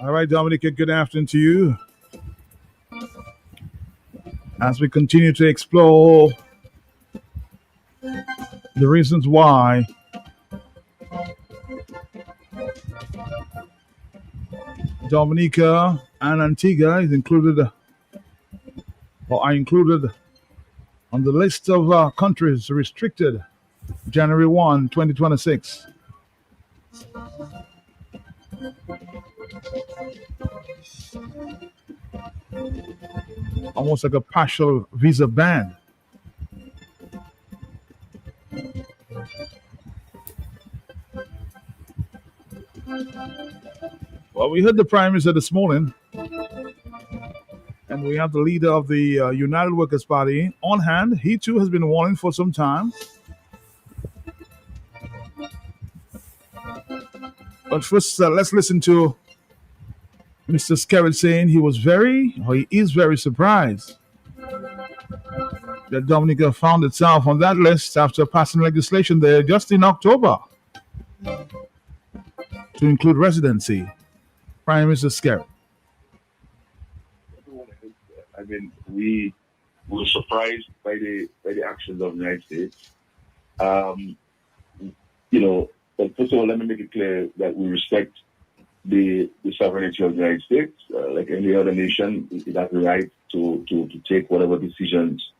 All right, Dominica, good afternoon to you. As we continue to explore the reasons why Dominica and Antigua is included or are included on the list of countries restricted January 1, 2026. Almost like a partial visa ban. Well, we heard the Prime Minister this morning, and we have the leader of the United Workers' Party on hand. He too has been warning for some time. But first, let's listen to Mr. Skerrit saying he is very surprised that Dominica found itself on that list after passing legislation there just in October to include residency. Prime Minister Skerrit. I mean, we were surprised by the actions of the United States. But first of all, let me make it clear that we respect the sovereignty of the United States. Like any other nation, it has the right to take whatever decisions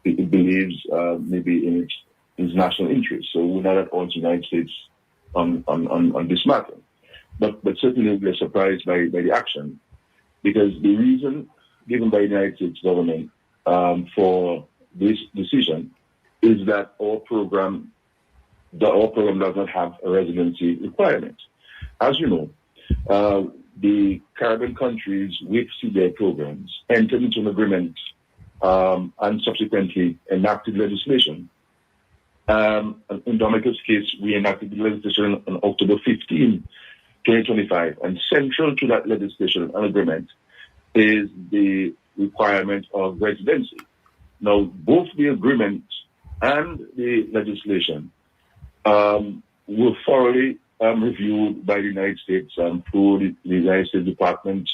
it believes maybe in its national interest. So we're not at odds with the United States on this matter. But certainly we are surprised by the action, because the reason given by the United States government for this decision is that our program does not have a residency requirement. As you know, the Caribbean countries with CBI programs entered into an agreement and subsequently enacted legislation. In Dominica's case, we enacted the legislation on October 15, 2025, and central to that legislation and agreement is the requirement of residency. Now, both the agreement and the legislation were thoroughly reviewed by the United States through the United States Department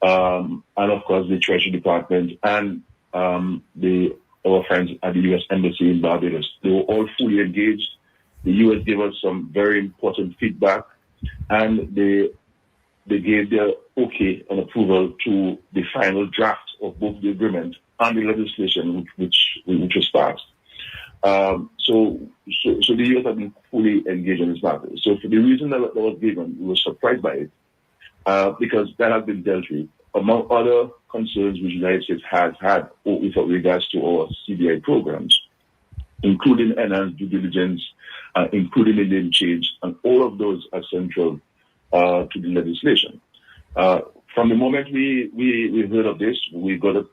and, of course, the Treasury Department and our friends at the U.S. Embassy in Barbados. They were all fully engaged. The U.S. gave us some very important feedback, and they gave their okay and approval to the final draft of both the agreement and the legislation which was passed. So the U.S. have been fully engaged in this matter. So for the reason that was given, we were surprised by it because that has been dealt with. Among other concerns which the United States has had with regards to our CBI programs, including enhanced due diligence, including the name change, and all of those are central to the legislation. From the moment we heard of this, we got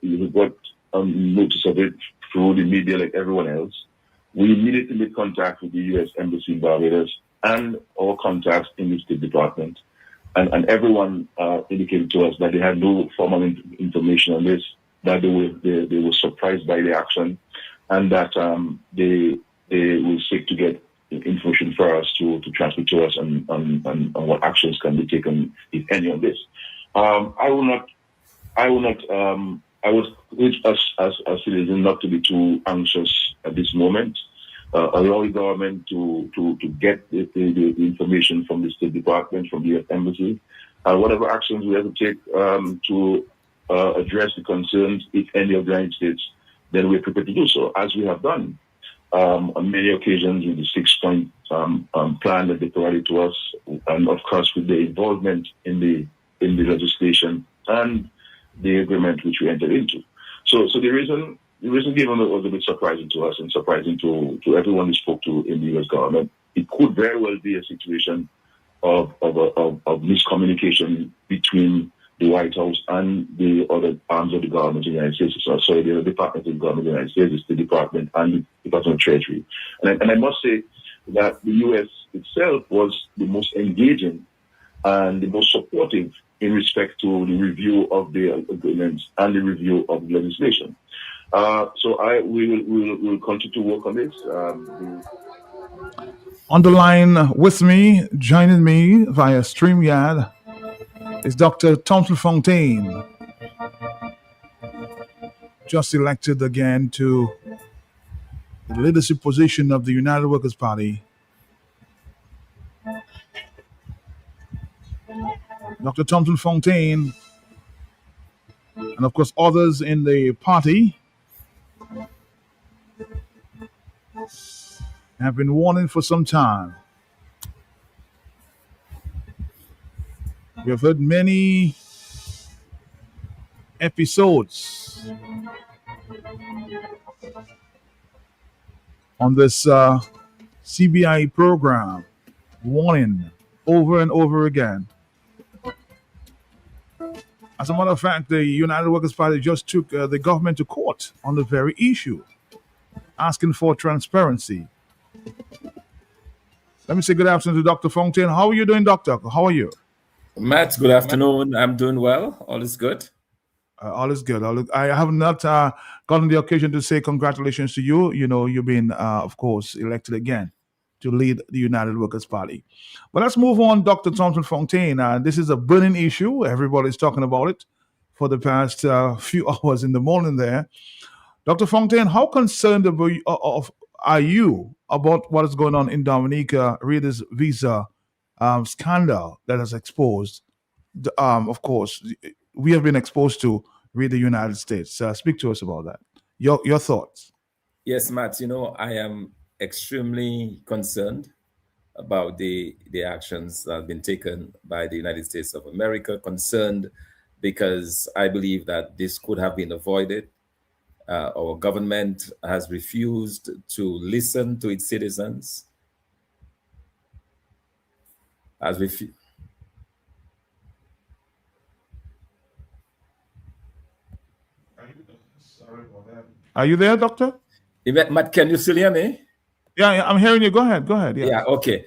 notice of it through the media like everyone else. We immediately made contact with the U.S. Embassy in Barbados and our contacts in the State Department. And everyone indicated to us that they had no formal information on this, that they were surprised by the action, and that they will seek to get information for us to transmit to us on what actions can be taken, if any, on this. I would urge us as citizens not to be too anxious at this moment. Allow the government to get the information from the State Department, from the U.S. Embassy, and whatever actions we have to take to address the concerns, if any, of the United States, then we're prepared to do so, as we have done on many occasions with the 6-point plan that they provided to us, and of course with the involvement in the legislation and the agreement which we entered into. So the reason given was a bit surprising to us and surprising to everyone we spoke to in the U.S. government. It could very well be a situation of miscommunication between the White House and the other arms of the government of the United States. So the Department of the Government of the United States, the State Department and the Department of Treasury. And I must say that the U.S. itself was the most engaging and the most supportive in respect to the review of the agreements and the review of the legislation. So we will continue to work on this. On the line with me, joining me via StreamYard, is Dr. Thompson Fontaine, just elected again to the leadership position of the United Workers' Party. Dr. Thompson Fontaine, and of course others in the party, have been warning for some time. We have heard many episodes on this CBI program, warning over and over again. As a matter of fact, the United Workers' Party just took the government to court on the very issue, asking for transparency. Let me say good afternoon to Dr. Fontaine. How are you doing, Doctor? How are you? Matt, good afternoon. I'm doing well. All is good. All is good. I have not gotten the occasion to say congratulations to you. You know, you've been, of course, elected again to lead the United Workers' Party. But let's move on, Dr. Thompson Fontaine. This is a burning issue. Everybody's talking about it for the past few hours in the morning there. Dr. Fontaine, how concerned are you about what is going on in Dominica, Reader's Visa scandal that has exposed, of course, we have been exposed to read the United States. Speak to us about that. Your thoughts. Yes, Matt, you know, I am extremely concerned about the actions that have been taken by the United States of America, concerned because I believe that this could have been avoided. Our government has refused to listen to its citizens. Are you there, Doctor? Matt, can you still hear me? Yeah, I'm hearing you. Go ahead. Yeah, okay.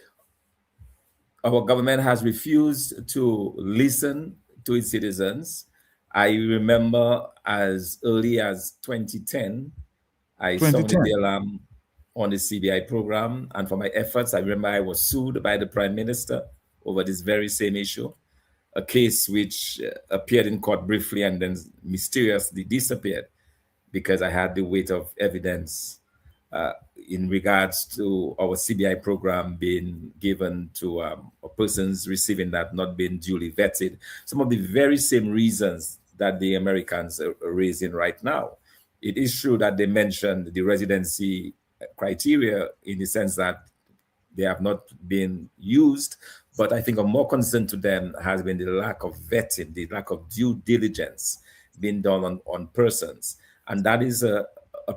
Our government has refused to listen to its citizens. I remember as early as 2010, I sounded the alarm on the CBI program. And for my efforts, I remember I was sued by the Prime Minister over this very same issue, a case which appeared in court briefly and then mysteriously disappeared because I had the weight of evidence in regards to our CBI program being given to persons receiving that not being duly vetted. Some of the very same reasons that the Americans are raising right now. It is true that they mentioned the residency criteria in the sense that they have not been used, but I think a more concern to them has been the lack of vetting, the lack of due diligence being done on persons. And that is a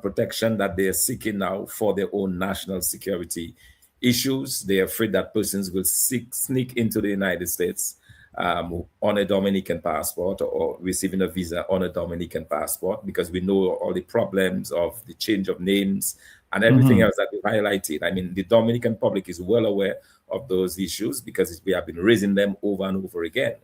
protection that they are seeking now for their own national security issues. They are afraid that persons will sneak into the United States on a Dominican passport or receiving a visa on a Dominican passport, because we know all the problems of the change of names and everything else that we highlighted. I mean, the Dominican public is well aware of those issues because we have been raising them over and over again.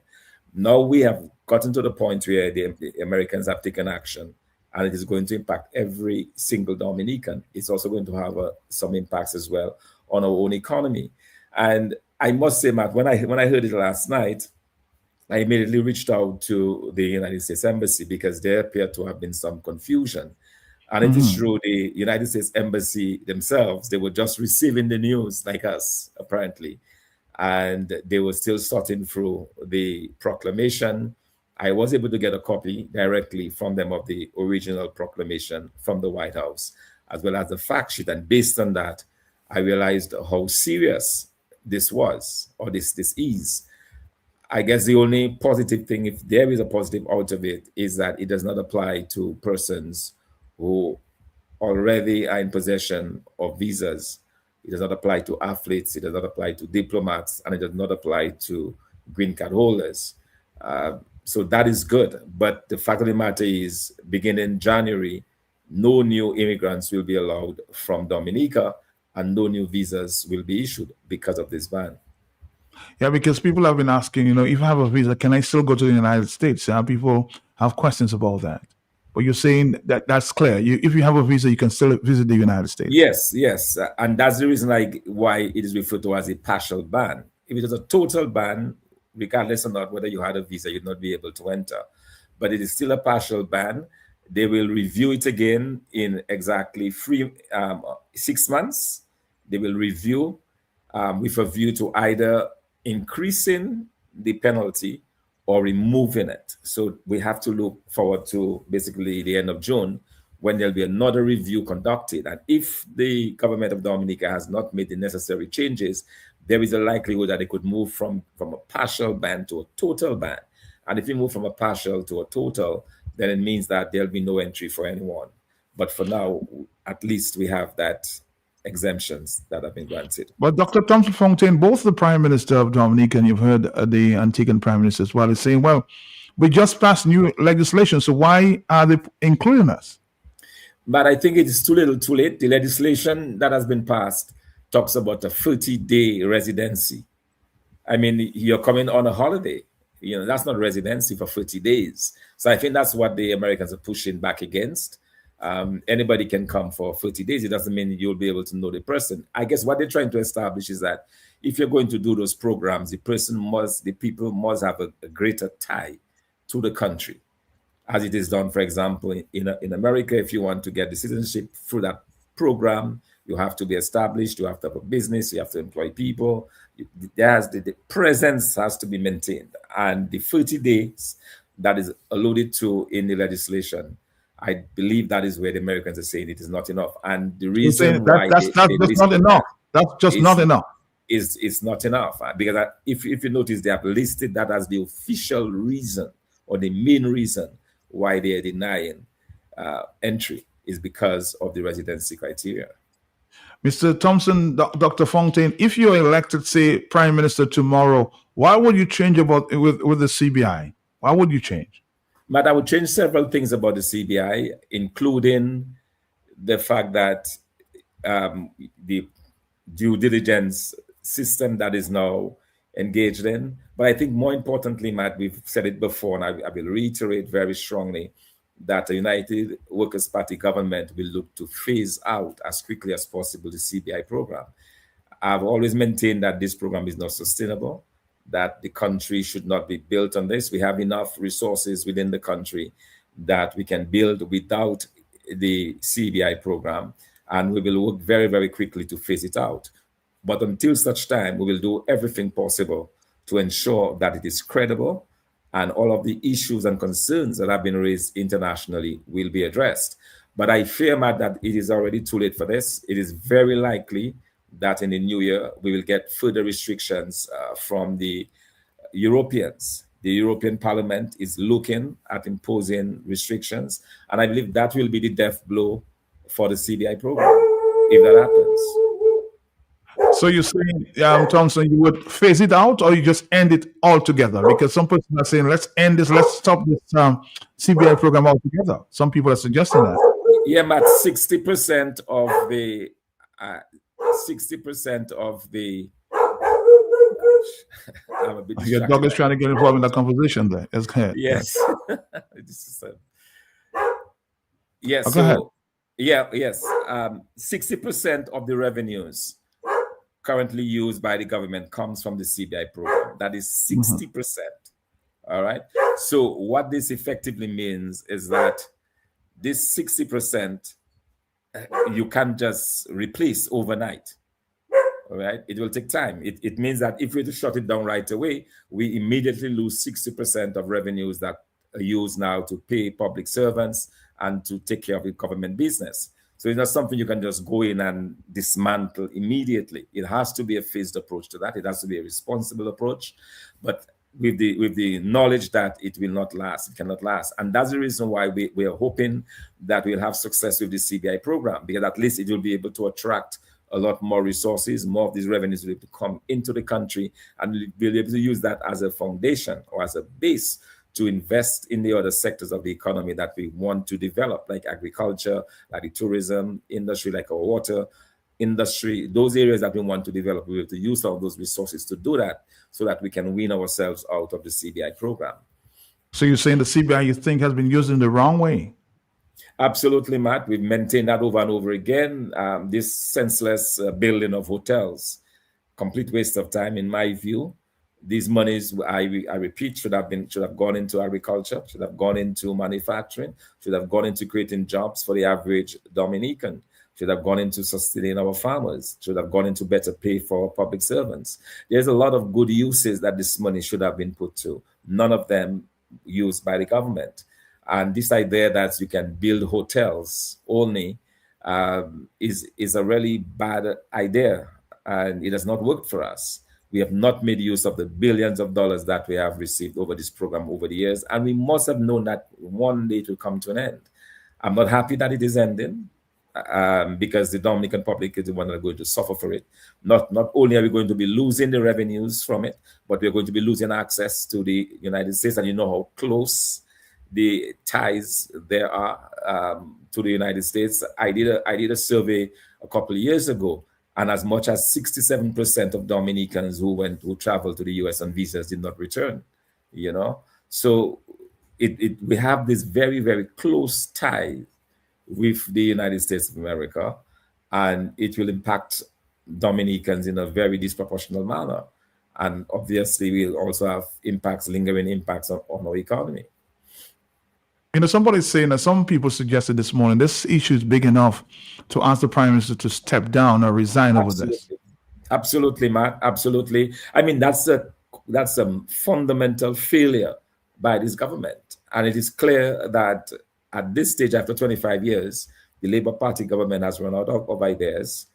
Now we have gotten to the point where the Americans have taken action, and it is going to impact every single Dominican. It's also going to have some impacts as well on our own economy. And I must say, Matt, when I heard it last night, I immediately reached out to the United States Embassy because there appeared to have been some confusion. And it is true, the United States Embassy themselves, they were just receiving the news like us, apparently. And they were still sorting through the proclamation I was able to get a copy directly from them of the original proclamation from the White House, as well as the fact sheet. And based on that, I realized how serious this was, or this is. I guess the only positive thing, if there is a positive out of it, is that it does not apply to persons who already are in possession of visas. It does not apply to athletes, it does not apply to diplomats, and it does not apply to green card holders. So that is good. But the fact of the matter is, beginning January, no new immigrants will be allowed from Dominica, and no new visas will be issued because of this ban. Yeah, because people have been asking, if I have a visa, can I still go to the United States? People have questions about that. But you're saying that that's clear. If you have a visa, you can still visit the United States. Yes. And that's the reason why it is referred to as a partial ban. If it was a total ban, regardless or not whether you had a visa, you'd not be able to enter. But it is still a partial ban. They will review it again in exactly 6 months. They will review with a view to either increasing the penalty or removing it. So we have to look forward to basically the end of June, when there'll be another review conducted. And if the government of Dominica has not made the necessary changes, there is a likelihood that it could move from a partial ban to a total ban. And if you move from a partial to a total, then it means that there'll be no entry for anyone. But for now, at least we have that exemptions that have been granted. But Dr. Thompson Fontaine, both the Prime Minister of Dominica and you've heard the Antiguan Prime Minister as well, is saying, well, we just passed new legislation, so why are they including us? But I think it is too little too late. The legislation that has been passed talks about a 30-day residency. I mean, you're coming on a holiday. That's not residency for 30 days. So I think that's what the Americans are pushing back against. Anybody can come for 30 days. It doesn't mean you'll be able to know the person. I guess what they're trying to establish is that if you're going to do those programs, the people must have a greater tie to the country, as it is done, for example, in America. If you want to get the citizenship through that program, you have to be established, you have to have a business, you have to employ people. The presence has to be maintained. And the 30 days that is alluded to in the legislation, I believe that is where the Americans are saying it is not enough. And the reason why that's not enough. That's just not enough. It's not enough. Because if you notice, they have listed that as the official reason, or the main reason why they are denying entry is because of the residency criteria. Mr. Thompson, Dr. Fontaine, if you're elected, say, Prime Minister tomorrow, why would you change with the CBI? Why would you change? But I would change several things about the CBI, including the fact that the due diligence system that is now engaged in. But I think more importantly, Matt, we've said it before, and I will reiterate very strongly that the United Workers' Party government will look to phase out as quickly as possible the CBI program. I've always maintained that this program is not sustainable, that the country should not be built on this. We have enough resources within the country that we can build without the CBI program, and we will work very, very quickly to phase it out. But until such time, we will do everything possible to ensure that it is credible and all of the issues and concerns that have been raised internationally will be addressed. But I fear, Matt, that it is already too late for this. It is very likely that in the new year, we will get further restrictions from the Europeans. The European Parliament is looking at imposing restrictions, and I believe that will be the death blow for the CBI program, if that happens. So you're saying, Thompson, you would phase it out, or you just end it altogether? Because some people are saying, let's end this, let's stop this CBI program altogether. Some people are suggesting that. Yeah, Matt, 60% of the 60% of the your dog is trying to get involved in the conversation there. Yes. Yes. Oh, go ahead. Yes. 60% of the revenues currently used by the government comes from the CBI program. That is 60%. All right. So what this effectively means is that this 60% you can't just replace overnight. All right. It will take time. It means that if we were to shut it down right away, we immediately lose 60% of revenues that used now to pay public servants and to take care of the government business. So it's not something you can just go in and dismantle immediately. It has to be a phased approach to that. It has to be a responsible approach, but with the knowledge that it will not last, it cannot last. And that's the reason why we are hoping that we'll have success with the CBI program, because at least it will be able to attract a lot more resources, more of these revenues will come into the country, and we'll be able to use that as a foundation or as a base to invest in the other sectors of the economy that we want to develop, like agriculture, like the tourism industry, like our water industry, those areas that we want to develop. We have to use all of those resources to do that so that we can wean ourselves out of the CBI program. So you're saying the CBI, you think, has been used in the wrong way? Absolutely, Matt. We've maintained that over and over again. This senseless building of hotels, complete waste of time, in my view. These monies, I repeat, should have gone into agriculture, should have gone into manufacturing, should have gone into creating jobs for the average Dominican, should have gone into sustaining our farmers, should have gone into better pay for our public servants. There's a lot of good uses that this money should have been put to, none of them used by the government. And this idea that you can build hotels only is a really bad idea, and it has not worked for us. We have not made use of the billions of dollars that we have received over this program over the years, and we must have known that one day it will come to an end. I'm not happy that it is ending, because the Dominican public is the one that are going to suffer for it. Not only are we going to be losing the revenues from it, but we're going to be losing access to the United States, and you know how close the ties there are to the United States. I did a survey a couple of years ago, and as much as 67% of Dominicans who traveled to the US on visas did not return. You know, so we have this very, very close tie with the United States of America, and it will impact Dominicans in a very disproportionate manner. And obviously, we'll also have lingering impacts on our economy. You know, somebody's saying that some people suggested this morning this issue is big enough to ask the Prime Minister to step down or resign over this. Absolutely, Matt. Absolutely. I mean, that's a fundamental failure by this government. And it is clear that at this stage, after 25 years, the Labour Party government has run out of ideas.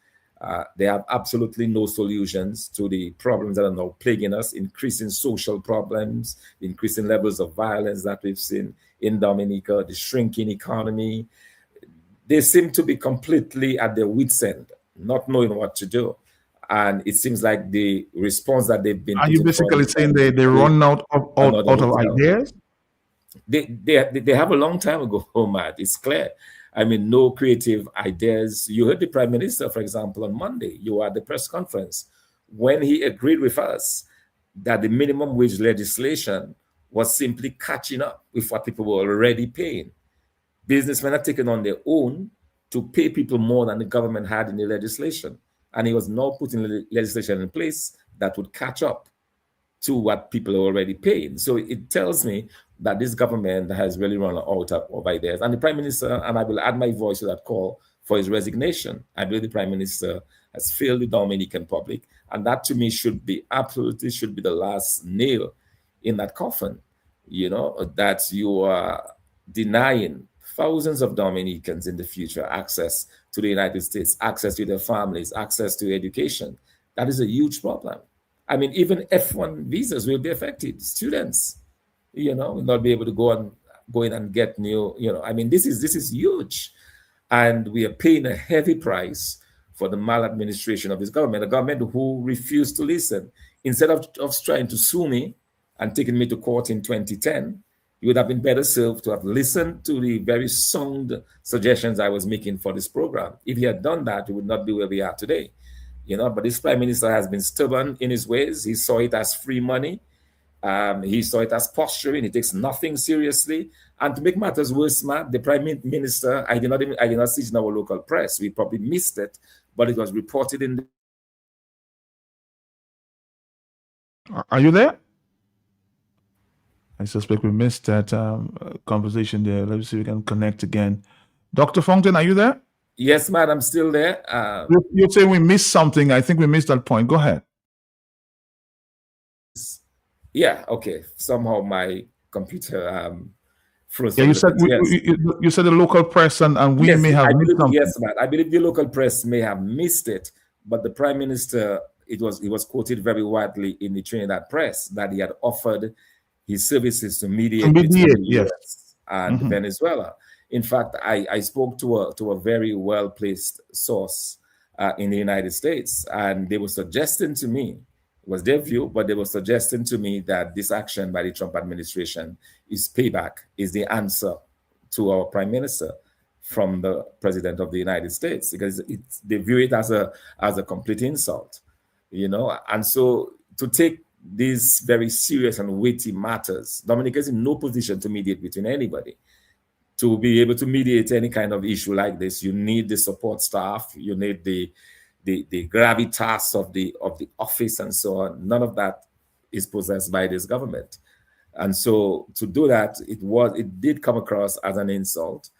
They have absolutely no solutions to the problems that are now plaguing us, increasing social problems, increasing levels of violence that we've seen in Dominica, the shrinking economy. They seem to be completely at their wits' end, not knowing what to do. And it seems like the response that they've been... Are you basically saying they run out of ideas? They have a long time ago, Matt. It's clear. I mean, no creative ideas. You heard the Prime Minister, for example, on Monday. You were at the press conference when he agreed with us that the minimum wage legislation was simply catching up with what people were already paying. Businessmen are taking on their own to pay people more than the government had in the legislation. And he was now putting legislation in place that would catch up to what people are already paying. So it tells me that this government has really run out of ideas. And the Prime Minister, and I will add my voice to that call for his resignation. I believe the Prime Minister has failed the Dominican public. And that to me should be the last nail in that coffin, you know, that you are denying thousands of Dominicans in the future access to the United States, access to their families, access to education. That is a huge problem. I mean, even F1 visas will be affected. Students, you know, will not be able to go in and get new, you know, I mean, this is huge. And we are paying a heavy price for the maladministration of this government, a government who refused to listen. Instead of trying to sue me and taking me to court in 2010, you would have been better served to have listened to the very sound suggestions I was making for this program. If he had done that, we would not be where we are today. You know, but this Prime Minister has been stubborn in his ways. He saw it as free money. He saw it as posturing. He takes nothing seriously. And to make matters worse, Matt, the Prime Minister, I did not see it in our local press. We probably missed it, but it was reported in. Are you there? I suspect we missed that conversation there. Let's see if we can connect again. Dr. Fontaine, are you there? Yes, Matt, I'm still there. You're saying we missed something. I think we missed that point. Go ahead. Yeah, okay. Somehow my computer flows Yeah, from you the said press. Yes. you said the local press, and we Yes, may have I missed believe something. yes, Matt. I believe the local press may have missed it, but the Prime Minister, it was quoted very widely in the Trinidad press that he had offered his services to To mediate between mediate, the yes. US and Venezuela. In fact, I spoke to a very well placed source in the United States, and they were suggesting to me, it was their view, but they were suggesting to me that this action by the Trump administration is payback, is the answer to our Prime Minister from the President of the United States, because they view it as a complete insult, you know. And so to take these very serious and weighty matters, Dominica is in no position to mediate between anybody. To be able to mediate any kind of issue like this, you need the support staff, you need the gravitas of the office and so on. None of that is possessed by this government. And so to do that, it did come across as an insult.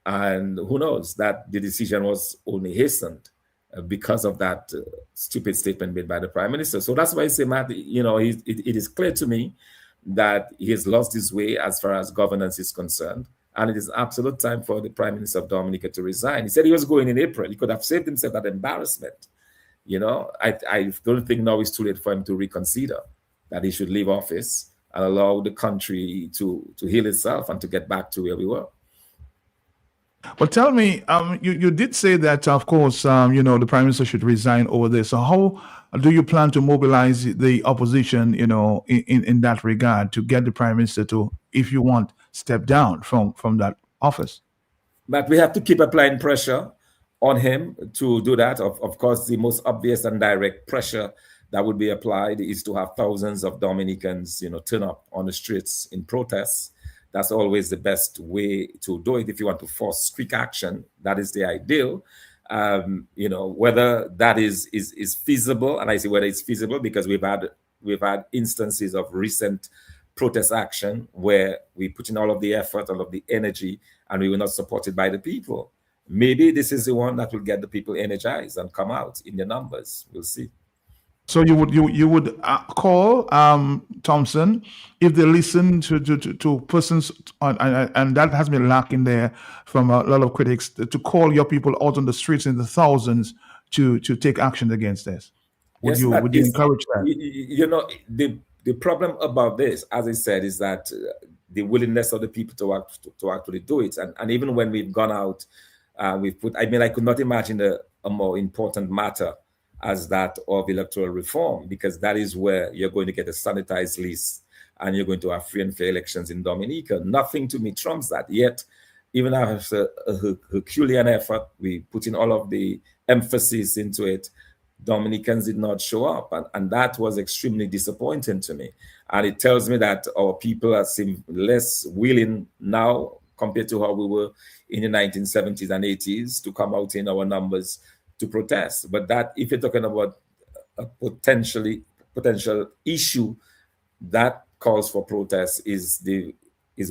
And who knows that the decision was only hastened because of that stupid statement made by the Prime Minister. So that's why I say, Matt, you know, it is clear to me that he has lost his way as far as governance is concerned. And it is absolute time for the Prime Minister of Dominica to resign. He said he was going in April. He could have saved himself that embarrassment. You know, I don't think now it's too late for him to reconsider that he should leave office and allow the country to heal itself and to get back to where we were. Well, tell me, you did say that, of course, you know, the Prime Minister should resign over this. So how do you plan to mobilize the opposition, you know, in that regard to get the Prime Minister to, if you want, step down from that office? But we have to keep applying pressure on him to do that. Of course, the most obvious and direct pressure that would be applied is to have thousands of Dominicans, you know, turn up on the streets in protests. That's always the best way to do it. If you want to force quick action, that is the ideal. You know, whether that is feasible, and I say whether it's feasible because we've had instances of recent protest action where we put in all of the effort, all of the energy, and we were not supported by the people. Maybe this is the one that will get the people energized and come out in the numbers. We'll see. So you would call Thompson if they listen to persons, and that has been lacking there from a lot of critics, to call your people out on the streets in the thousands to take action against this. Would you encourage that? You know, the problem about this, as I said, is that the willingness of the people to actually do it, and even when we've gone out, we've put. I mean, I could not imagine a more important matter as that of electoral reform, because that is where you're going to get a sanitized list and you're going to have free and fair elections in Dominica. Nothing to me trumps that. Yet, even after a Herculean effort, we put in all of the emphasis into it, Dominicans did not show up. And that was extremely disappointing to me. And it tells me that our people seem less willing now compared to how we were in the 1970s and 80s to come out in our numbers to protest. But that, if you're talking about a potential issue that calls for protest, is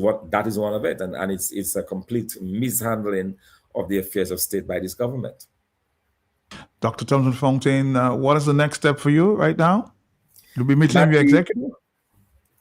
one of it, and it's a complete mishandling of the affairs of state by this government. Dr. Thompson Fontaine, what is the next step for you right now? You'll be meeting your executive?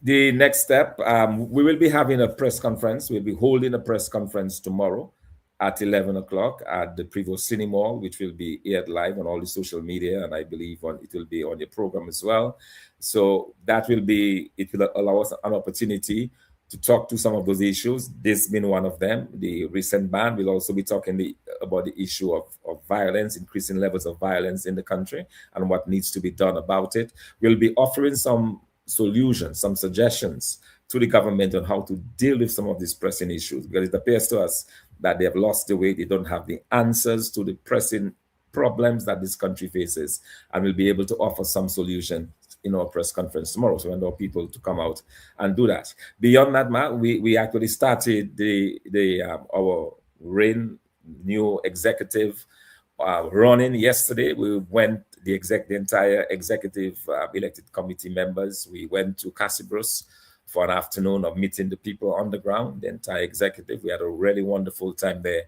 The next step, we will be having a press conference. We'll be holding a press conference tomorrow at 11 o'clock at the Prevost Cine Mall, which will be aired live on all the social media, and I believe it will be on your program as well. So it will allow us an opportunity to talk to some of those issues. This being one of them. The recent ban will also be talking about the issue of violence, increasing levels of violence in the country, and what needs to be done about it. We'll be offering some solutions, some suggestions to the government on how to deal with some of these pressing issues, because it appears to us that they have lost the way. They don't have the answers to the pressing problems that this country faces, and we'll be able to offer some solution in our press conference tomorrow. So we want people to come out and do that. Beyond that, Matt, we actually started our new executive running yesterday. We went the entire executive elected committee members. We went to Casibros for an afternoon of meeting the people on the ground, the entire executive. We had a really wonderful time there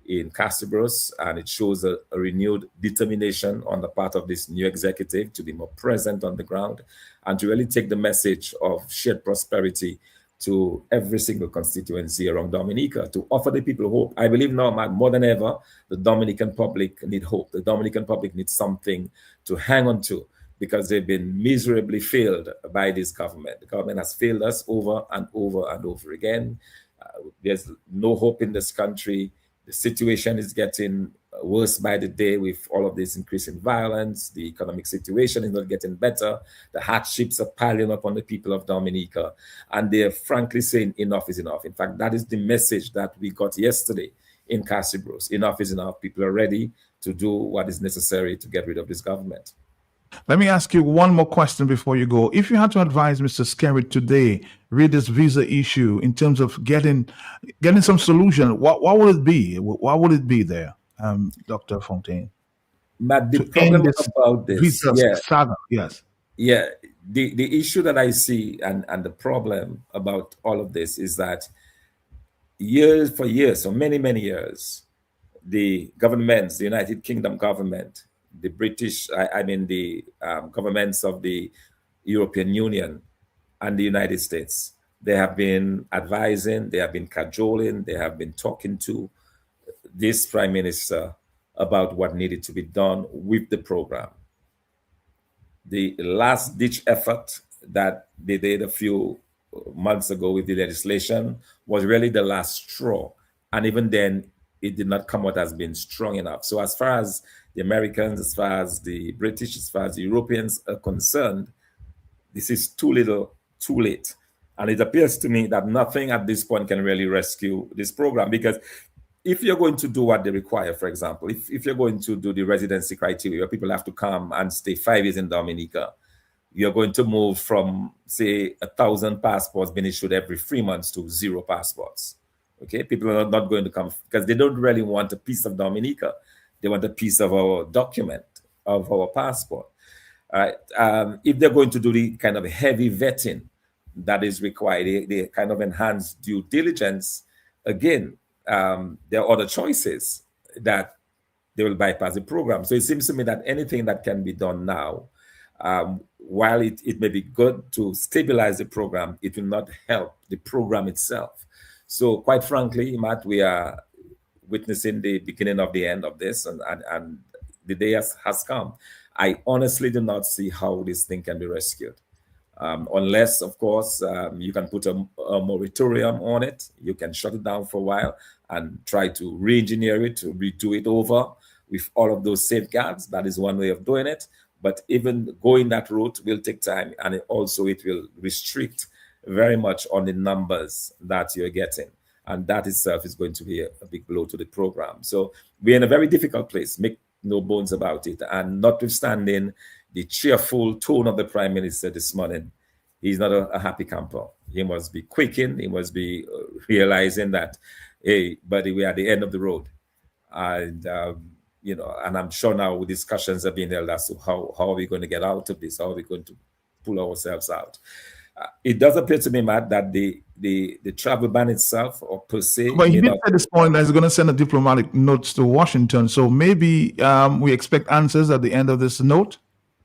in Casibros, and it shows a renewed determination on the part of this new executive to be more present on the ground and to really take the message of shared prosperity to every single constituency around Dominica to offer the people hope. I believe now, man, more than ever, the Dominican public need hope. The Dominican public needs something to hang on to because they've been miserably failed by this government. The government has failed us over and over and over again. There's no hope in this country. The situation is getting worse by the day with all of this increasing violence. The economic situation is not getting better. The hardships are piling up on the people of Dominica. And they're frankly saying enough is enough. In fact, that is the message that we got yesterday in Casibros. Enough is enough. People are ready to do what is necessary to get rid of this government. Let me ask you one more question before you go. If you had to advise Mr. Skerrit today, read this visa issue in terms of getting some solution, what would it be? What would it be there, Dr. Fontaine? But the problem about this, visa saga, yes. Yeah, the issue that I see and the problem about all of this is that for years, for many, many years, the governments, the United Kingdom government, the British, the governments of the European Union and the United States, they have been advising, they have been cajoling, they have been talking to this Prime Minister about what needed to be done with the program. The last ditch effort that they did a few months ago with the legislation was really the last straw. And even then, it did not come out as being strong enough. So as far as the Americans, as far as the British, as far as the Europeans are concerned, this is too little, too late. And it appears to me that nothing at this point can really rescue this program, because if you're going to do what they require, for example, if you're going to do the residency criteria, where people have to come and stay 5 years in Dominica, you're going to move from, say, 1,000 passports being issued every 3 months to 0 passports. Okay, people are not going to come because they don't really want a piece of Dominica. They want a piece of our document, of our passport. If they're going to do the kind of heavy vetting that is required, the kind of enhanced due diligence, again, there are other choices that they will bypass the program. So it seems to me that anything that can be done now, while it may be good to stabilize the program, it will not help the program itself. So quite frankly, Matt, we are witnessing the beginning of the end of this, and the day has come. I honestly do not see how this thing can be rescued. Unless, of course, you can put a moratorium on it. You can shut it down for a while and try to re-engineer it, to redo it over with all of those safeguards. That is one way of doing it. But even going that route will take time, and it will restrict very much on the numbers that you're getting. And that itself is going to be a big blow to the program. So we're in a very difficult place, make no bones about it. And notwithstanding the cheerful tone of the Prime Minister this morning, he's not a happy camper. He must be quaking. He must be realizing that, hey, buddy, we are at the end of the road. And, and I'm sure now discussions are being held as to how are we going to get out of this? How are we going to pull ourselves out? It does appear to me, Matt, that the travel ban itself, or per se, but he did at this point that he's going to send a diplomatic note to Washington. So maybe we expect answers at the end of this note.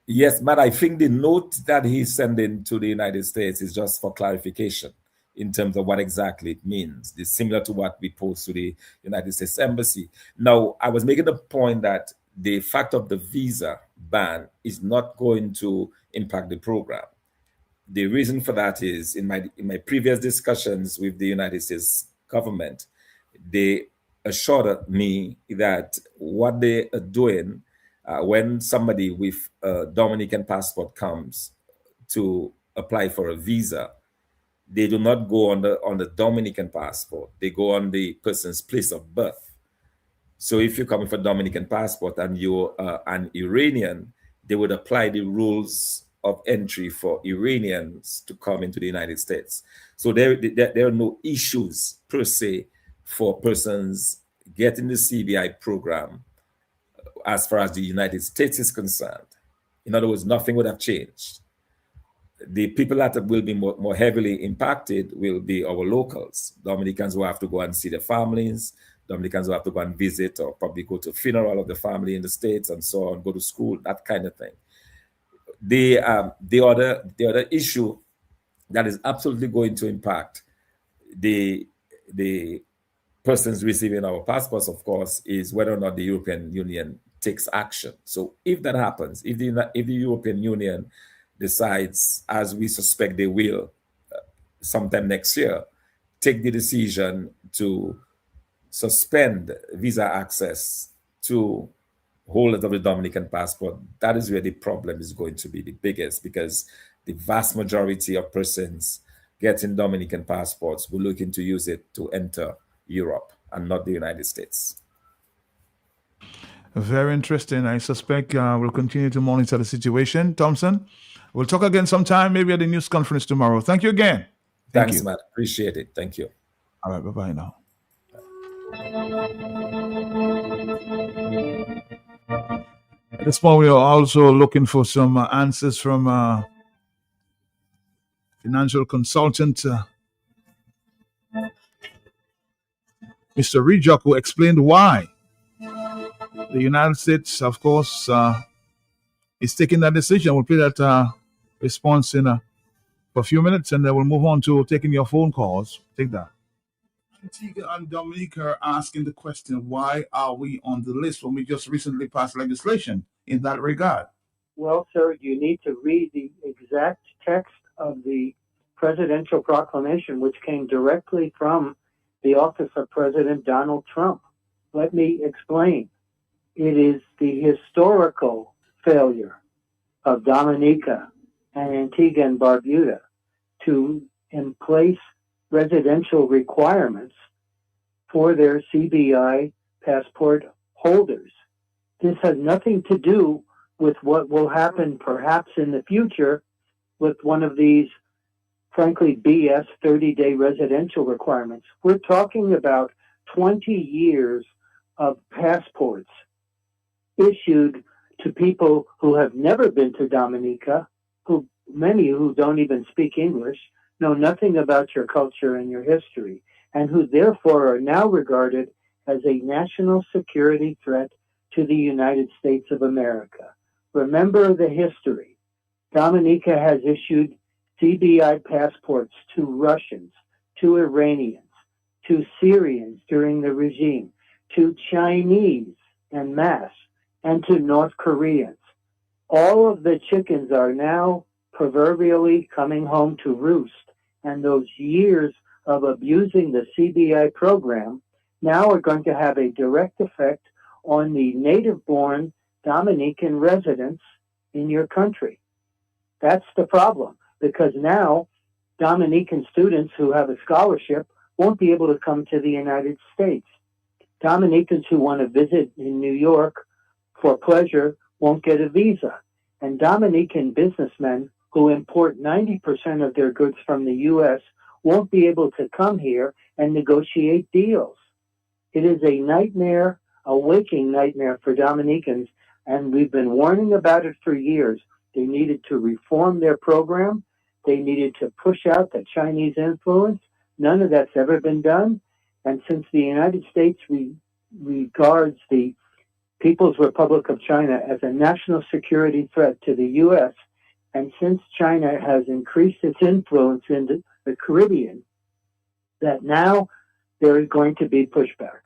Yes, but I think the note that he's sending to the United States is just for clarification in terms of what exactly it means. It's similar to what we posed to the United States Embassy. Now, I was making the point that the fact of the visa ban is not going to impact the program. The reason for that is in my previous discussions with the United States government, they assured me that what they are doing when somebody with a Dominican passport comes to apply for a visa, they do not go on the Dominican passport. They go on the person's place of birth. So if you're coming for Dominican passport and you're an Iranian, they would apply the rules of entry for Iranians to come into the United States. So there are no issues per se for persons getting the CBI program as far as the United States is concerned. In other words, nothing would have changed. The people that will be more heavily impacted will be our locals. Dominicans will have to go and see their families. Dominicans will have to go and visit or probably go to a funeral of the family in the States and so on, go to school, that kind of thing. The other issue that is absolutely going to impact the persons receiving our passports, of course, is whether or not the European Union takes action. So if that happens, if the European Union decides, as we suspect they will, sometime next year, take the decision to suspend visa access to holders of the Dominican passport, that is where the problem is going to be the biggest, because the vast majority of persons getting Dominican passports will looking to use it to enter Europe and not the United States. Very interesting. I suspect we'll continue to monitor the situation. Thompson, we'll talk again sometime, maybe at the news conference tomorrow. Thank you again. Thanks, you. Matt. Appreciate it. Thank you. All right. Bye-bye now. At this point, we are also looking for some answers from financial consultant Mr. Rijok, who explained why the United States, of course, is taking that decision. We'll play that response for a few minutes, and then we'll move on to taking your phone calls. Take that. Antigua and Dominica are asking the question, why are we on the list when we just recently passed legislation in that regard? Well, sir, you need to read the exact text of the presidential proclamation, which came directly from the office of President Donald Trump. Let me explain. It is the historical failure of Dominica and Antigua and Barbuda to place residential requirements for their CBI passport holders. This has nothing to do with what will happen perhaps in the future with one of these, frankly, BS 30-day residential requirements. We're talking about 20 years of passports issued to people who have never been to Dominica, many who don't even speak English, know nothing about your culture and your history, and who therefore are now regarded as a national security threat to the United States of America. Remember the history. Dominica has issued CBI passports to Russians, to Iranians, to Syrians during the regime, to Chinese en masse, and to North Koreans. All of the chickens are now proverbially coming home to roost, and those years of abusing the CBI program now are going to have a direct effect on the native-born Dominican residents in your country. That's the problem, because now Dominican students who have a scholarship won't be able to come to the United States. Dominicans who want to visit in New York for pleasure won't get a visa. And Dominican businessmen who import 90% of their goods from the U.S. won't be able to come here and negotiate deals. It is a nightmare, a waking nightmare for Dominicans, and we've been warning about it for years. They needed to reform their program. They needed to push out the Chinese influence. None of that's ever been done. And since the United States regards the People's Republic of China as a national security threat to the U.S., and since China has increased its influence in the Caribbean, that now there is going to be pushback.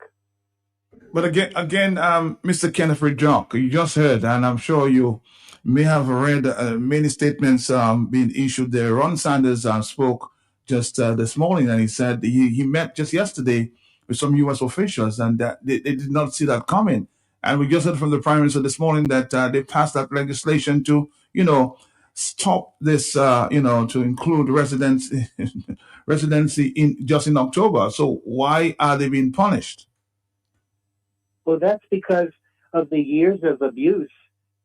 But again, Mr. Kenneth Rijok, you just heard, and I'm sure you may have read many statements being issued there. Ron Sanders spoke just this morning, and he said he met just yesterday with some U.S. officials, and they did not see that coming. And we just heard from the Prime Minister this morning that they passed that legislation to, stop this, to include residency in October. So why are they being punished? Well, that's because of the years of abuse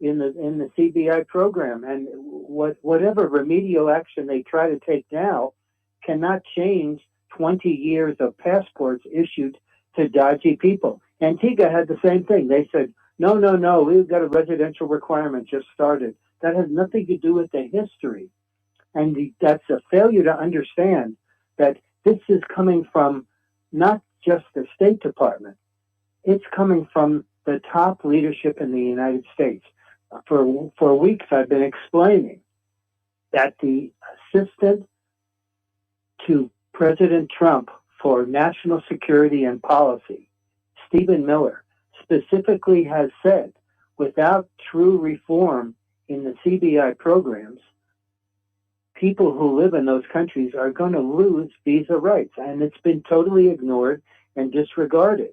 in the CBI program, and whatever remedial action they try to take now cannot change 20 years of passports issued to dodgy people. Antigua had the same thing. They said, no, we've got a residential requirement just started. That has nothing to do with the history. And that's a failure to understand that this is coming from not just the State Department. It's coming from the top leadership in the United States. For weeks, I've been explaining that the assistant to President Trump for National Security and Policy, Stephen Miller, specifically has said, without true reform in the CBI programs, people who live in those countries are going to lose visa rights, and it's been totally ignored and disregarded.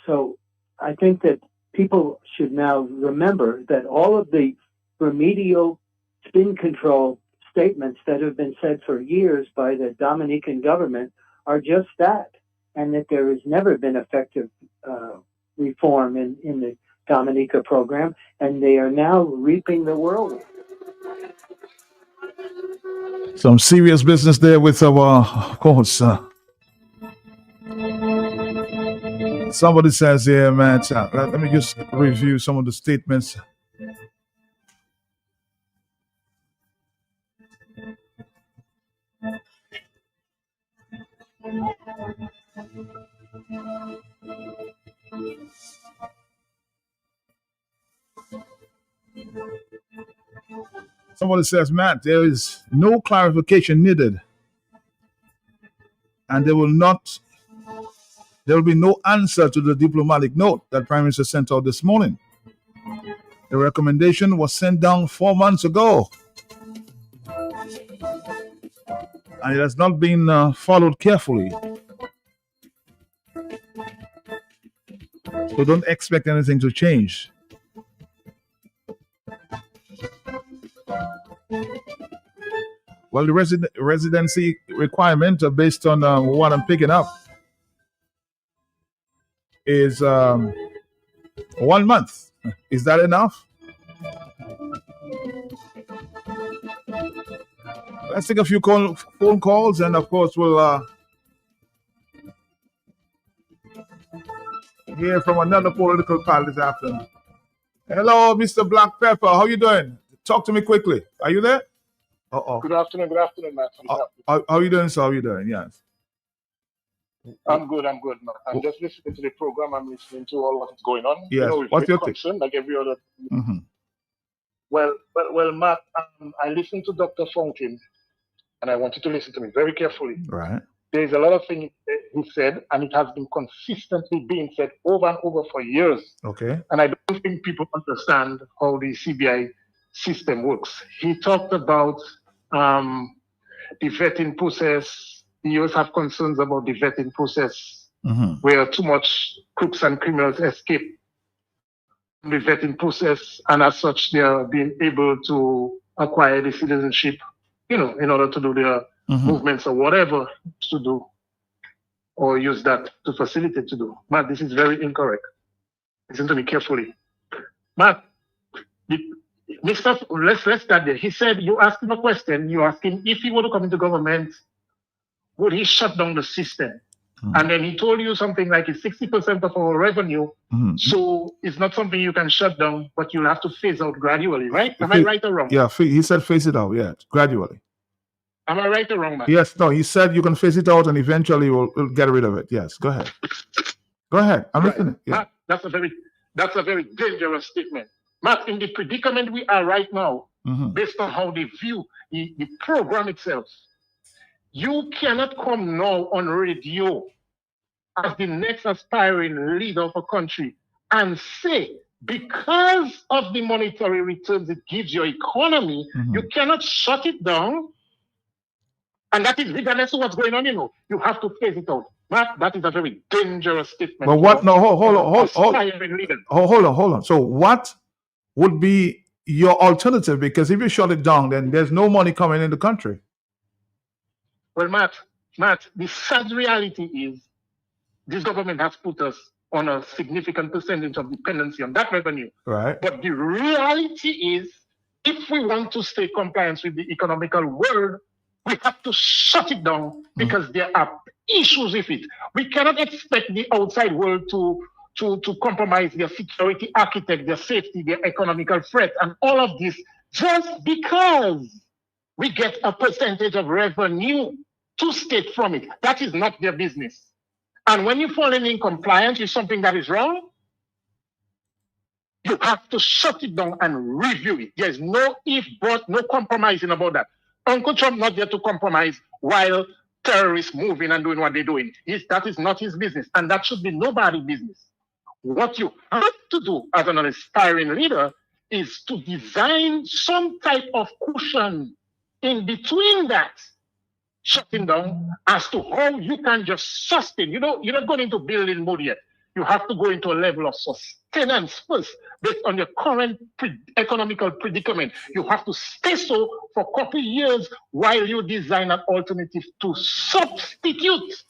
So I think that people should now remember that all of the remedial spin control statements that have been said for years by the Dominican government are just that, and that there has never been effective reform in the Dominica program, and they are now reaping the whirlwind. Some serious business there with our, of course. Somebody says here, man, let me just review some of the statements. Somebody says, Matt, there is no clarification needed, and there will be no answer to the diplomatic note that Prime Minister sent out this morning. The recommendation was sent down 4 months ago, and it has not been followed carefully. So don't expect anything to change. Well, the residency requirement, based on what I'm picking up, is 1 month. Is that enough? Let's take a few phone calls, and of course we'll hear from another political party this afternoon. Hello, Mr. Black Pepper. How you doing? Talk to me quickly. Are you there? Good afternoon, Matt. How are you doing, sir? How are you doing? Yes. I'm good. I'm just listening to the program. I'm listening to all what's going on. Yes. What's your concern, like every other. Mm-hmm. Well, Matt, I listened to Dr. Fonkin, and I want you to listen to me very carefully. Right. There's a lot of things he said, and it has been consistently being said over and over for years. Okay. And I don't think people understand how the CBI system works. He talked about the vetting process. The US have concerns about the vetting process, where too much crooks and criminals escape the vetting process, and as such, they are being able to acquire the citizenship, in order to do their movements or whatever to do, or use that to facilitate to do. Matt, this is very incorrect. Listen to me carefully. Matt, let's start there. He said, you asked him a question, you asked him if he were to come into government, would he shut down the system? And then he told you something like it's 60% of our revenue, so it's not something you can shut down, but you'll have to phase out gradually, right? Am I right or wrong? Yeah, he said phase it out, yeah, gradually. Am I right or wrong, man? Yes, no, he said you can phase it out and eventually we'll get rid of it. Yes, go ahead. Go ahead, I'm listening. Yeah. Matt, that's a very dangerous statement. Matt, in the predicament we are right now, based on how they view the program itself, you cannot come now on radio as the next aspiring leader of a country and say, because of the monetary returns it gives your economy, you cannot shut it down. And that is regardless of what's going on, you have to phase it out. Matt, that is a very dangerous statement. But what? No, hold on. So what would be your alternative? Because if you shut it down, then there's no money coming in the country. Well, Matt, the sad reality is this government has put us on a significant percentage of dependency on that revenue. Right. But the reality is, if we want to stay compliant with the economical world, we have to shut it down because there are issues with it. We cannot expect the outside world to compromise their security architect, their safety, their economical threat, and all of this just because we get a percentage of revenue to state from it. That is not their business. And when you fall in compliance with something that is wrong, you have to shut it down and review it. There's no if, but, no compromising about that. Uncle Trump not there to compromise while terrorists moving and doing what they're doing. That is not his business, and that should be nobody's business. What you have to do as an aspiring leader is to design some type of cushion in between that shutting down as to how you can just sustain. You're not going into building mode yet. You have to go into a level of sustenance first based on your current economical predicament. You have to stay so for a couple of years while you design an alternative to substitute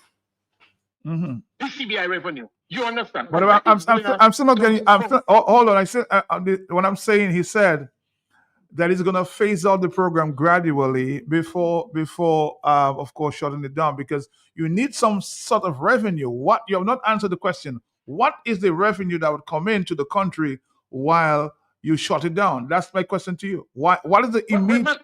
the CBI revenue. You understand? But I'm still not getting. Hold on. I said what I'm saying. He said that he's going to phase out the program gradually before of course shutting it down, because you need some sort of revenue. What you have not answered the question. What is the revenue that would come into the country while you shut it down? That's my question to you. What is the immediate?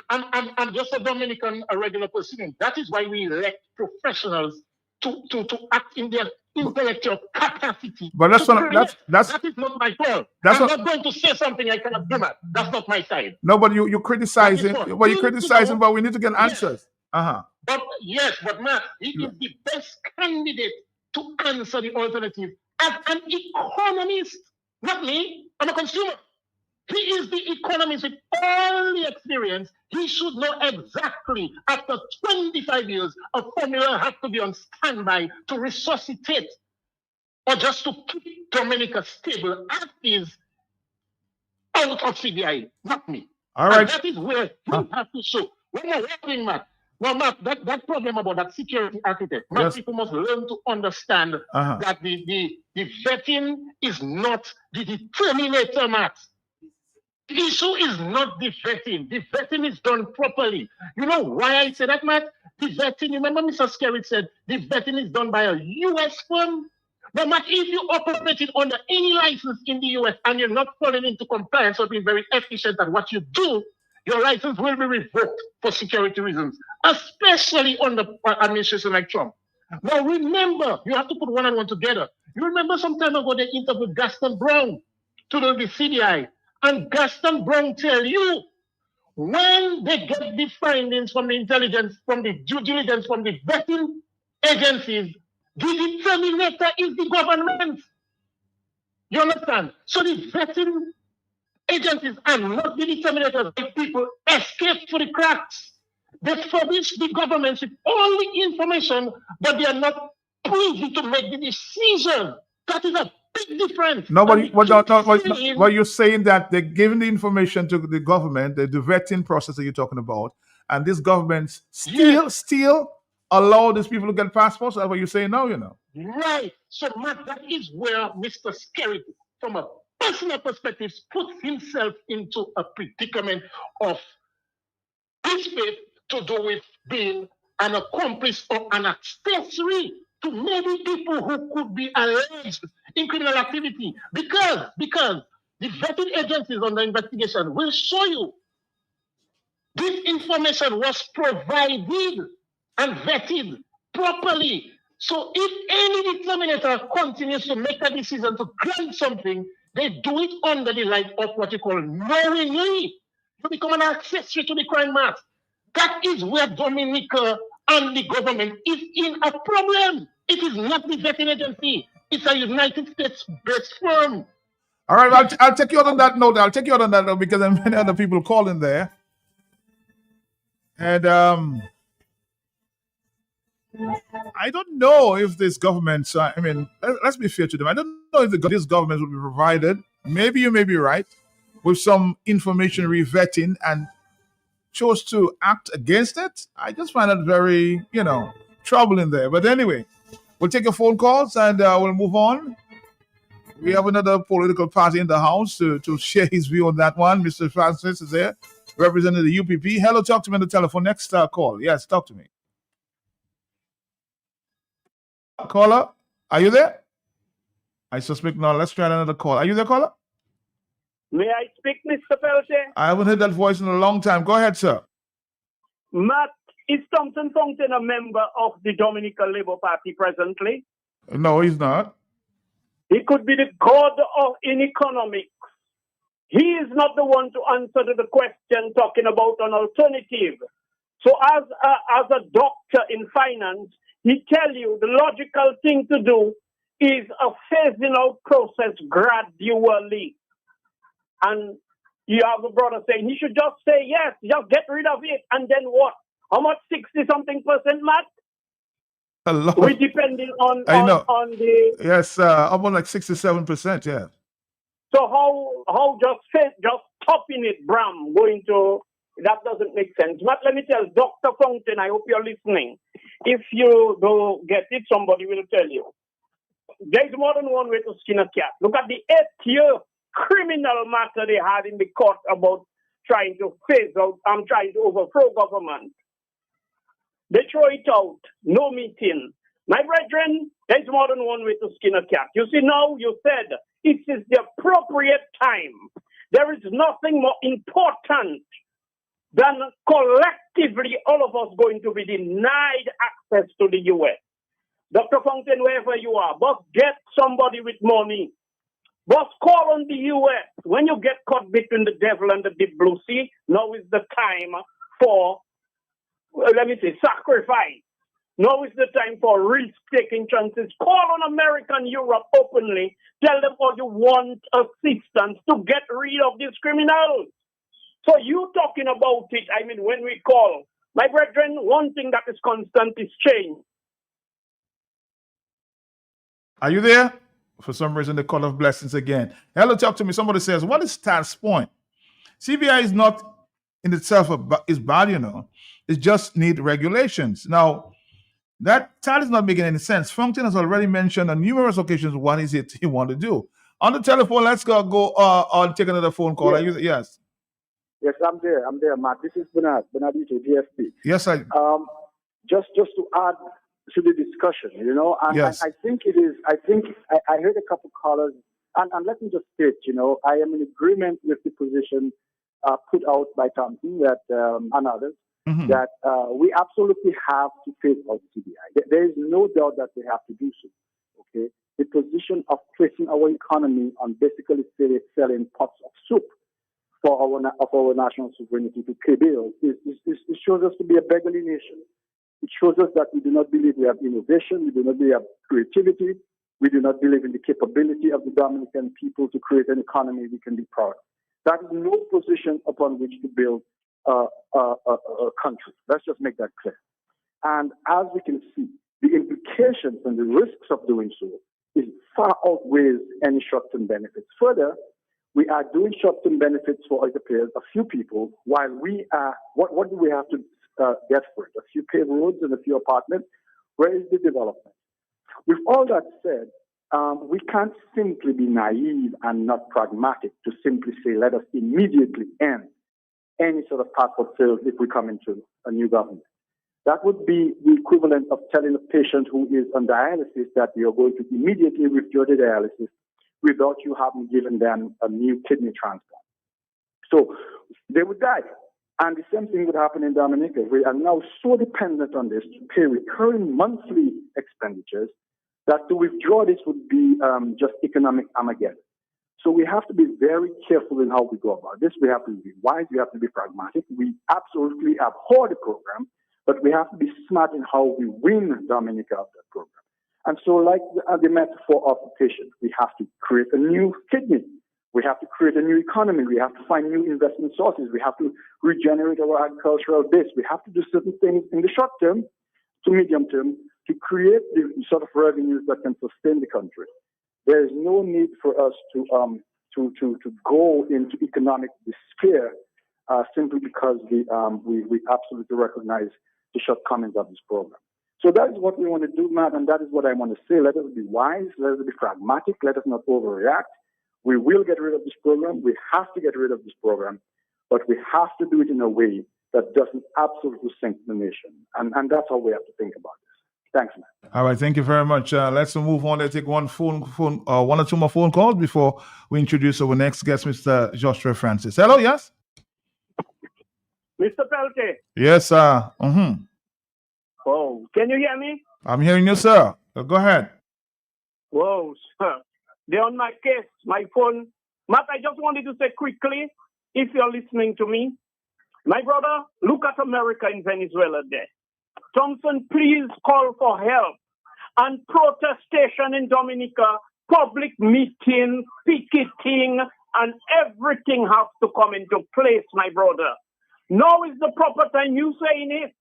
I'm just a Dominican, a regular person. That is why we elect professionals to act in their intellectual capacity. But that is not my fault. I'm not going to say something I cannot do that. That's not my side. No, but you criticize him. But you criticize him, but we need to get answers. Yes. But Matt, he is the best candidate to answer the alternative as an economist. Not me. I'm a consumer. He is the economist with all the experience. He should know exactly, after 25 years, a formula has to be on standby to resuscitate or just to keep Dominica stable as is out of CBI. Not me. All right. And that is where you have to show. When you're working, Matt, well, Matt, that problem about that security architect, Matt, people must learn to understand that the vetting is not the determinator, Matt. The issue is not the vetting. The vetting is done properly. You know why I say that, Matt? The vetting, remember Mr. Skerritt said, the vetting is done by a U.S. firm. But Matt, if you operate it under any license in the U.S. and you're not falling into compliance or being very efficient at what you do, your license will be revoked for security reasons, especially under administration like Trump. Now remember, you have to put one and one together. You remember some time ago they interviewed Gaston Brown to do the CBI. And Gaston Brown tell you, when they get the findings from the intelligence, from the due diligence, from the vetting agencies, the determinator is the government. You understand? So the vetting agencies are not the determinators. People escape through the cracks. They furnish the government with all the information, but they are not privy to make the decision. That is a big difference. But you're saying that they're giving the information to the government, the vetting process that you're talking about, and this government still allow these people to get passports. That's what you're saying now, you know. Right. So, Matt, that is where Mr. Skerritt, from a personal perspective, puts himself into a predicament of disfaith to do with being an accomplice or an accessory to many people who could be alleged in criminal activity, because the vetting agencies on the investigation will show you this information was provided and vetted properly. So if any determinator continues to make a decision to grant something, they do it under the light of what you call knowingly. You become an accessory to the crime mass. That is where Dominica and the government is in a problem. It is not the vetting agency. It's a United States-based firm. All right, I'll take you out on that note. Because there are many other people calling there. And I don't know if this government, let's be fair to them. I don't know if this government will be provided. Maybe you may be right, with some information re-vetting and chose to act against it. I just find it very, troubling there. But anyway, we'll take your phone calls and we'll move on. We have another political party in the house to share his view on that one. Mr. Francis is there, representing the UPP. Hello, talk to me on the telephone. Next call. Yes, talk to me. Caller, are you there? I suspect not. Let's try another call. Are you there, caller? May I speak, Mr. Felton? I haven't heard that voice in a long time. Go ahead, sir. Matt, is Thompson a member of the Dominican Labour Party presently? No, he's not. He could be the god in economics. He is not the one to answer to the question talking about an alternative So as a doctor in finance, he tell you the logical thing to do is a phasing out process gradually. And you have a brother saying he should just say yes, just get rid of it, and then what? How much? 60-something%, Matt? A lot. We depending on the. Yes, almost like 67%. Yeah. So how just topping it, Bram, going to that doesn't make sense. But let me tell Dr. Fountain, I hope you're listening. If you don't get it, somebody will tell you. There's more than one way to skin a cat. Look at the 8-year criminal matter they had in the court about trying to phase out and trying to overthrow government. They throw it out, no meeting. My brethren, there's more than one way to skin a cat. You see, now you said it is the appropriate time. There is nothing more important than collectively all of us going to be denied access to the U.S. Dr. Fountain, wherever you are, but get somebody with money. But call on the U.S. When you get caught between the devil and the deep blue sea, now is the time for, sacrifice. Now is the time for risk-taking chances. Call on America and Europe openly. Tell them all you want assistance to get rid of these criminals. So you talking about it, when we call. My brethren, one thing that is constant is change. Are you there? For some reason, the call of blessings again. Hello, talk to me. Somebody says, what is Tad's point? CBI is not in itself is bad, It just need regulations. Now, that is not making any sense. Fountain has already mentioned on numerous occasions what is it he want to do. On the telephone, let's go on take another phone call. Yes. Yes. Yes, I'm there, Matt. This is Bernardito, DSP. Yes, just to add to the discussion, and yes. I think it is. I heard a couple callers, and let me just state, I am in agreement with the position put out by Thompson and others. Mm-hmm. That we absolutely have to phase out CBI. There is no doubt that we have to do so. Okay, the position of placing our economy on basically selling pots of soup for our national sovereignty to pay bills it shows us to be a beggarly nation. It shows us that we do not believe we have innovation, we do not believe we have creativity, we do not believe in the capability of the Dominican people to create an economy we can be proud of. That is no position upon which to build a country. Let's just make that clear. And as we can see, the implications and the risks of doing so is far outweighs any short-term benefits. Further, we are doing short-term benefits for, it appears, a few people, while we are, what do we have to get for it? A few paved roads and a few apartments? Where is the development? With all that said, we can't simply be naive and not pragmatic to simply say, let us immediately end any sort of passport sales if we come into a new government. That would be the equivalent of telling a patient who is on dialysis that we are going to immediately withdraw the dialysis without you having given them a new kidney transplant. So they would die. And the same thing would happen in Dominica. We are now so dependent on this to pay recurring monthly expenditures that to withdraw this would be just economic Armageddon. So we have to be very careful in how we go about this. We have to be wise. We have to be pragmatic. We absolutely abhor the program, but we have to be smart in how we win Dominica of that program. And so like the metaphor of the patient, we have to create a new kidney. We have to create a new economy. We have to find new investment sources. We have to regenerate our agricultural base. We have to do certain things in the short term to medium term to create the sort of revenues that can sustain the country. There is no need for us to go into economic despair simply because we absolutely recognize the shortcomings of this program. So that is what we want to do, Matt, and that is what I want to say. Let us be wise. Let us be pragmatic. Let us not overreact. We will get rid of this program. We have to get rid of this program, but we have to do it in a way that doesn't absolutely sink the nation. And that's how we have to think about this. Thanks, man. All right, thank you very much. Let's move on. Let's take one or two more phone calls before we introduce our next guest, Mr. Joshua Francis. Hello, yes? Mr. Pelte. Yes, sir. Mm-hmm. Oh, can you hear me? I'm hearing you, sir. Go ahead. Whoa, sir. They're on my case, my phone. Matt, I just wanted to say quickly, if you're listening to me, My brother, look at America and Venezuela there. Thompson, please call for help and protestation in Dominica, public meeting, picketing, and everything has to come into place, my brother. Now is the proper time, you saying it.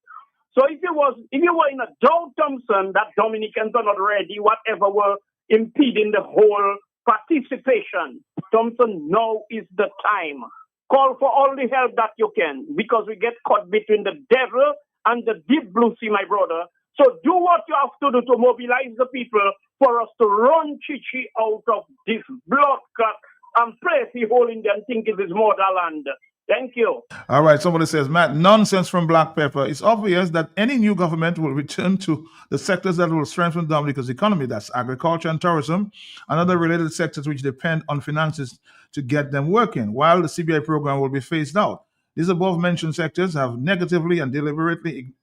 So if you were in a doubt, Thompson, that Dominicans are not ready, whatever were impeding the whole participation, Thompson, now is the time. Call for all the help that you can, because we get caught between the devil and the deep blue sea, my brother. So do what you have to do to mobilize the people for us to run Chichi out of this blood cut and place the hole in them, think it is motherland. Thank you. All right, somebody says, Matt, nonsense from Black Pepper. It's obvious that any new government will return to the sectors that will strengthen Dominica's economy. That's agriculture and tourism, and other related sectors which depend on finances to get them working, while the CBI program will be phased out. These above-mentioned sectors have negatively and deliberately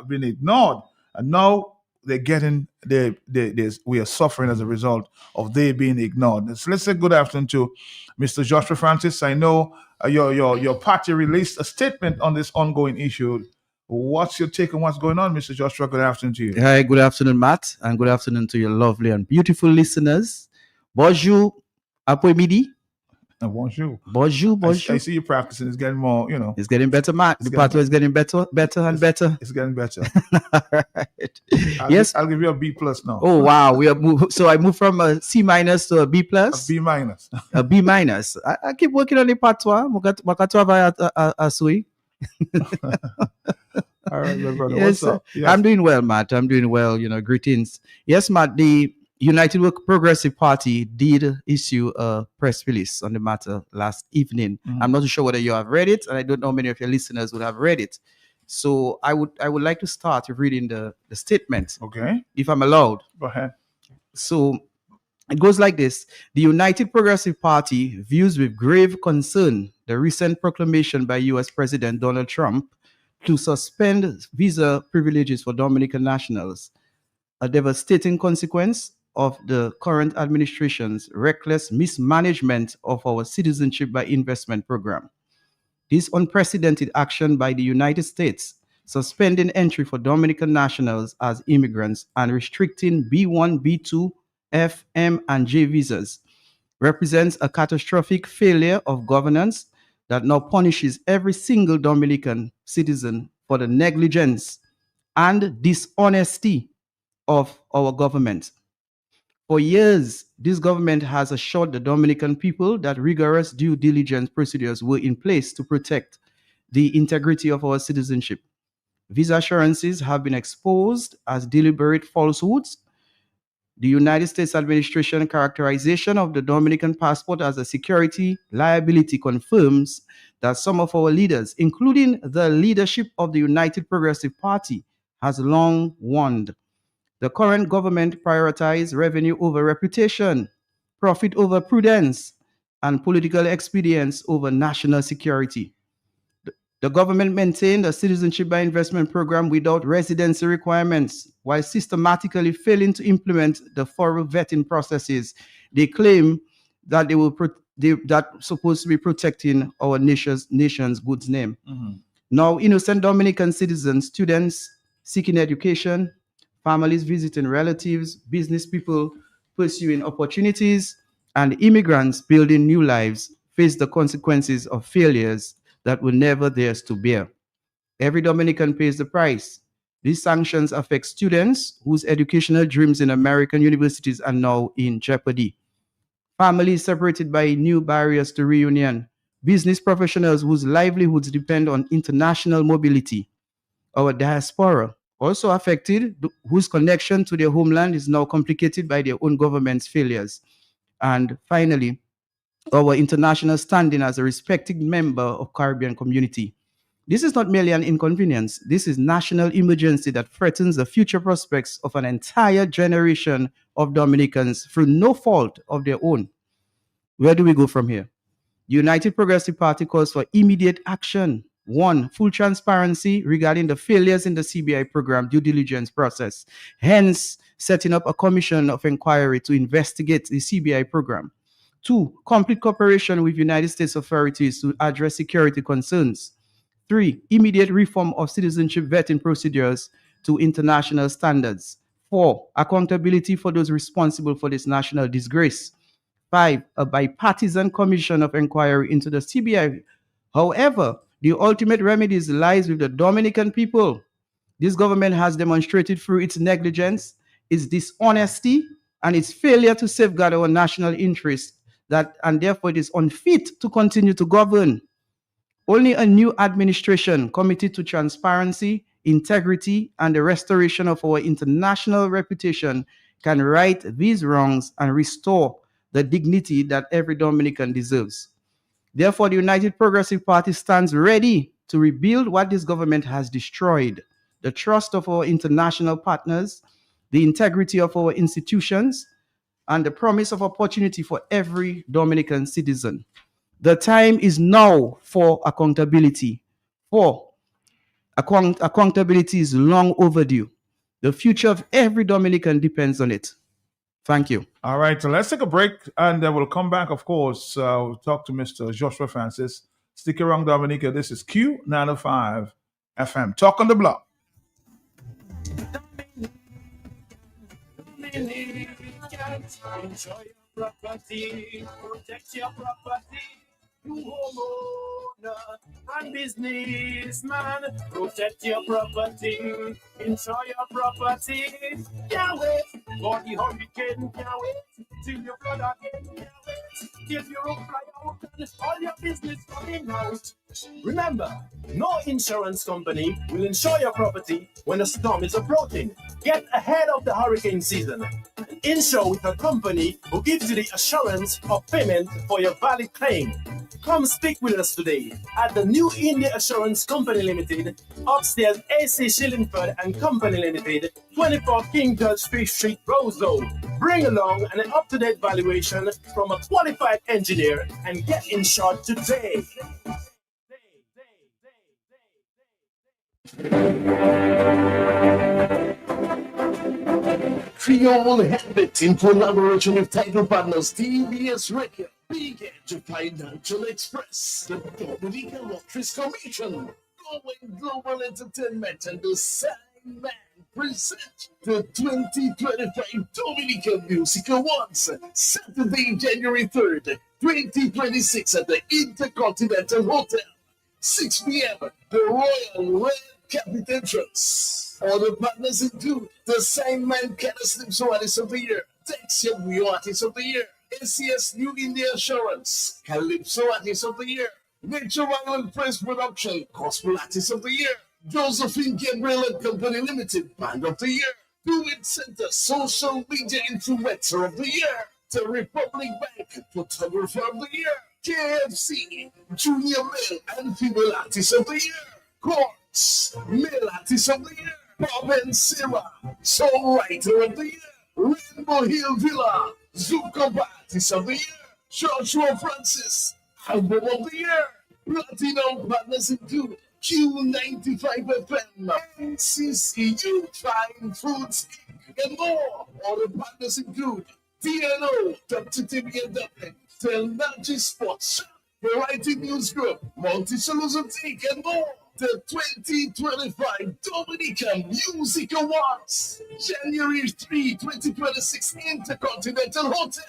been ignored, and now we are suffering as a result of they being ignored. So let's say good afternoon to Mr. Joshua Francis. I know your party released a statement on this ongoing issue. What's your take on what's going on, Mr. Joshua? Good afternoon to you. Hi, good afternoon, Matt, and good afternoon to your lovely and beautiful listeners. Bonjour, après-midi. Bonjour. Bonjour, bonjour. I see you practicing. It's getting more, It's getting better, Matt. The pathway is getting better and better. It's getting better. All right. Yes. I'll give you a B plus now. Oh, wow. So I moved from a C minus to a B plus. A B minus. A B minus. I keep working on the patois. Makatoa via asui. All right, my brother. Yes, what's up? Yes. I'm doing well, Matt. I'm doing well. Greetings. Yes, Matt, the United Progressive Party did issue a press release on the matter last evening. Mhm. I'm not too sure whether you have read it, and I don't know many of your listeners would have read it. So I would like to start with reading the statement, Okay. if I'm allowed. Go ahead. So it goes like this. The United Progressive Party views with grave concern the recent proclamation by U.S. President Donald Trump to suspend visa privileges for Dominican nationals, a devastating consequence of the current administration's reckless mismanagement of our citizenship by investment program. This unprecedented action by the United States, suspending entry for Dominican nationals as immigrants and restricting B1, B2, F, M, and J visas, represents a catastrophic failure of governance that now punishes every single Dominican citizen for the negligence and dishonesty of our government. For years, this government has assured the Dominican people that rigorous due diligence procedures were in place to protect the integrity of our citizenship. Visa assurances have been exposed as deliberate falsehoods. The United States administration characterization of the Dominican passport as a security liability confirms that some of our leaders, including the leadership of the United Progressive Party, has long warned. The current government prioritizes revenue over reputation, profit over prudence, and political expedience over national security. The government maintained a citizenship by investment program without residency requirements, while systematically failing to implement the thorough vetting processes they claim that that's supposed to be protecting our nation's good name. Mm-hmm. Now, innocent Dominican citizens, students seeking education, families visiting relatives, business people pursuing opportunities, and immigrants building new lives face the consequences of failures that were never theirs to bear. Every Dominican pays the price. These sanctions affect students whose educational dreams in American universities are now in jeopardy. Families separated by new barriers to reunion. Business professionals whose livelihoods depend on international mobility. Our diaspora, also affected, whose connection to their homeland is now complicated by their own government's failures. And finally, our international standing as a respected member of Caribbean community. This is not merely an inconvenience. This is national emergency that threatens the future prospects of an entire generation of Dominicans through no fault of their own. Where do we go from here? The United Progressive Party calls for immediate action. 1, full transparency regarding the failures in the CBI program due diligence process, hence setting up a commission of inquiry to investigate the CBI program. 2, complete cooperation with United States authorities to address security concerns. 3. Immediate reform of citizenship vetting procedures to international standards. 4. Accountability for those responsible for this national disgrace. 5. A bipartisan commission of inquiry into the CBI. However, the ultimate remedies lies with the Dominican people. This government has demonstrated through its negligence, its dishonesty, and its failure to safeguard our national interests, and therefore it is unfit to continue to govern. Only a new administration committed to transparency, integrity, and the restoration of our international reputation can right these wrongs and restore the dignity that every Dominican deserves. Therefore, the United Progressive Party stands ready to rebuild what this government has destroyed: the trust of our international partners, the integrity of our institutions, and the promise of opportunity for every Dominican citizen. The time is now for accountability. Accountability is long overdue. The future of every Dominican depends on it. Thank you. All right, so let's take a break and then we'll come back, of course. We'll talk to Mr. Joshua Francis. Stick around, Dominica. This is Q905 FM. Talk on the block. Enjoy your property, protect your property. You homeowner and businessman, protect your property, enjoy your property. Can't wait for the hurricane, can't wait till your flood again, can't wait till your roof fly out and all your business coming out. Remember, no insurance company will insure your property when a storm is approaching. Get ahead of the hurricane season and insure with a company who gives you the assurance of payment for your valid claim. Come speak with us today at the New India Assurance Company Limited, upstairs AC Shillingford and Company Limited, 24 King George Street, Roseau. Bring along an up-to-date valuation from a qualified engineer and get insured today. Creole Habit in collaboration with title partners TBS Radio, Big Edge Financial Express, the Dominican Lotteries Commission, Going Global Entertainment, and the Sandman present the 2025 Dominican Music Awards, Saturday, January 3rd, 2026 at the Intercontinental Hotel, 6 p.m. The Royal Red Carpet entrance. Other partners include the Sandman Canislips Artist of the Year, Texia Rio Artist of the Year, ACS New India Assurance, Calypso Artist of the Year, Nature Island Press Production, Gospel Artist of the Year, Josephine Gabriel and Company Limited, Band of the Year, Do It Center Social Media Influencer of the Year, the Republic Bank Photographer of the Year, KFC, Junior Male and Female Artist of the Year, Courts, Male Artist of the Year, Bob and Sarah, Songwriter of the Year, Rainbow Hill Villa, Zuko Artist of the Year, Joshua Francis, Album of the Year. Platinum partners include Q95 FM, NCCU, Fine Foods, and more. Other partners include TNO, Dr. Timmy and Dublin, Telnaji Sports, Variety News Group, Multi-Solution Inc., and more. The 2025 Dominican Music Awards, January 3, 2026, Intercontinental Hotel.